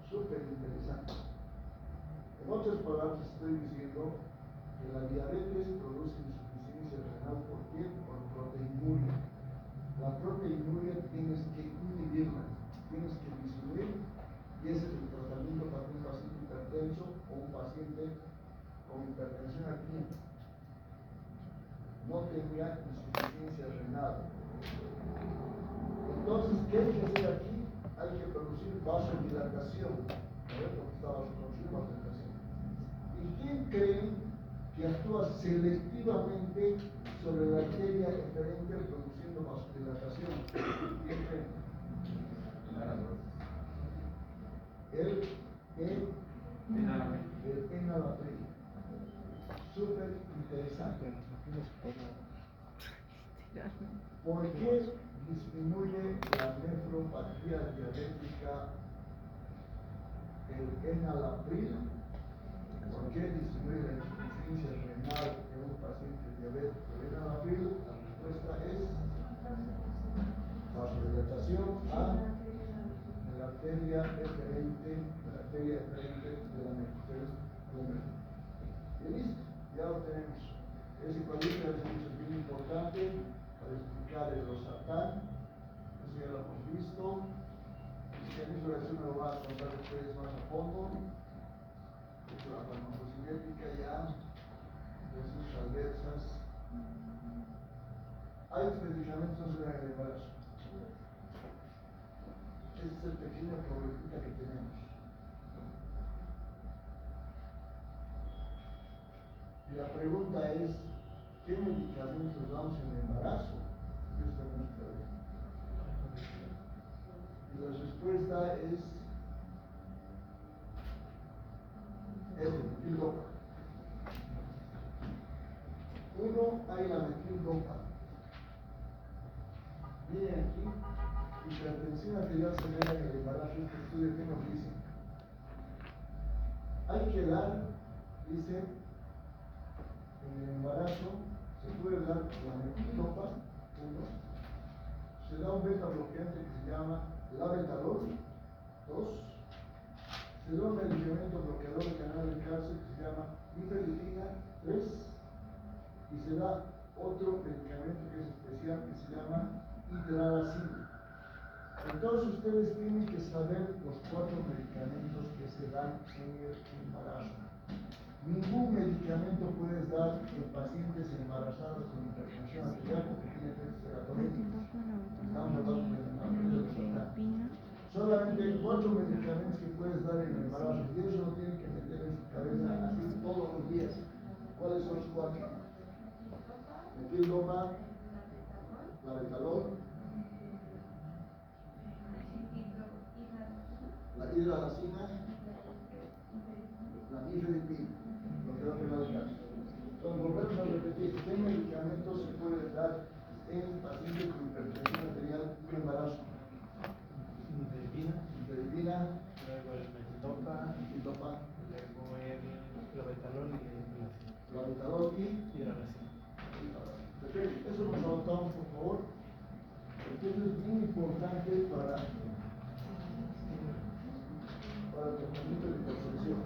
Súper interesante. En otras palabras, estoy diciendo que la diabetes produce insuficiencia renal. ¿Por qué? Por proteinuria. La proteinuria tienes que inhibirla, tienes que disminuir. Y ese es el tratamiento para un paciente hipertenso o un paciente con hipertensión aquí no tenga insuficiencia renal. vasodilatación, porque está vasoconstricción, vasodilatación. ¿Y quién creen que actúa selectivamente sobre la arteria eferente produciendo vasodilatación? ¿Quién creen? El enalapril. Súper interesante. ¿Por qué disminuye la nefropatía diabética el enalapril? ¿Por qué disminuye la insuficiencia renal en un paciente diabético? El enalapril, la respuesta es vasodilatación a la arteria eferente de la nefropatía. Y listo, ya lo tenemos. Ese cuadrito es bien importante para explicar el losartán. Eso ya lo hemos visto. Si a mí me lo va a contar ustedes más a fondo. La farmacocinética ya, de sus adversas. Hay medicamentos que no se dan en el embarazo. Ese es el pequeño problemita que tenemos. Y la pregunta es, ¿qué medicamentos damos en el embarazo? Esta es nuestra pregunta. Y la respuesta es el metildopa. Uno, hay la metildopa. Miren aquí, hipertensión arterial severa en el embarazo. Este estudio que nos dice, hay que dar, dice, en el embarazo se puede dar la metildopa, uno, se da un beta bloqueante que se llama labetalol, dos, se da un medicamento bloqueador del canal del calcio que se llama nifedipina, 3, y se da otro medicamento que es especial que se llama hidralazina. Entonces ustedes tienen que saber los 4 medicamentos que se dan en el embarazo. Ningún medicamento puedes dar en pacientes embarazados con hipertensión arterial porque tiene efectos terapéuticos. Estamos hablando de solamente hay 4 medicamentos que puedes dar en el embarazo y eso lo tienen que meter en su cabeza así todos los días. ¿Cuáles son los 4? Metildopa, labetalol, la hidralazina, la nifedipina, lo que da penal de calcio. Entonces volvemos a repetir, ¿qué medicamentos se pueden dar en pacientes con hipertensión arterial y embarazo? Nifedipina, luego el metildopa, luego el labetalol y hidralazina. perfecto. Eso nos anotamos, por favor, porque eso es muy importante para el tratamiento de hipertensión.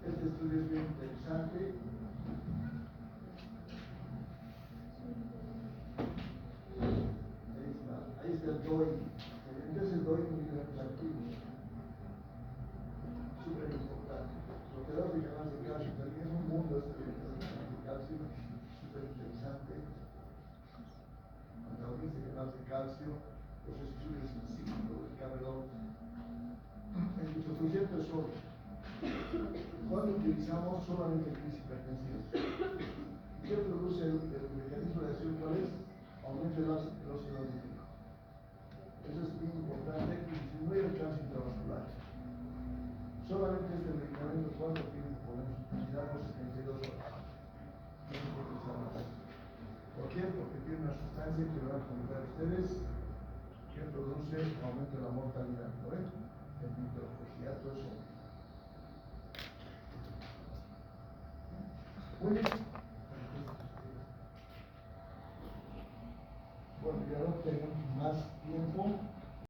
Este estudio es bien interesante. Ahí está el DOI. Entonces el DOI muy activos. Súper importante. Lo que da de canal de calcio también es un mundo de calcio súper interesante. Antagonista de canal de calcio, los estudios específicos del cabelón. El insuficiente solo. Cuando utilizamos solamente crisis hipertensiva. ¿Qué produce el mecanismo de acción? ¿Cuál es? Aumento del óxido nítrico. Eso es muy importante y disminuye el cáncer intravascular. Solamente este medicamento, ¿cuánto tiene que poner? Necesitamos 72 horas. ¿Por qué? Porque tiene una sustancia que van a comentar ustedes que produce aumento de la mortalidad, ¿no ven? El nitrofosfato. Muy bien.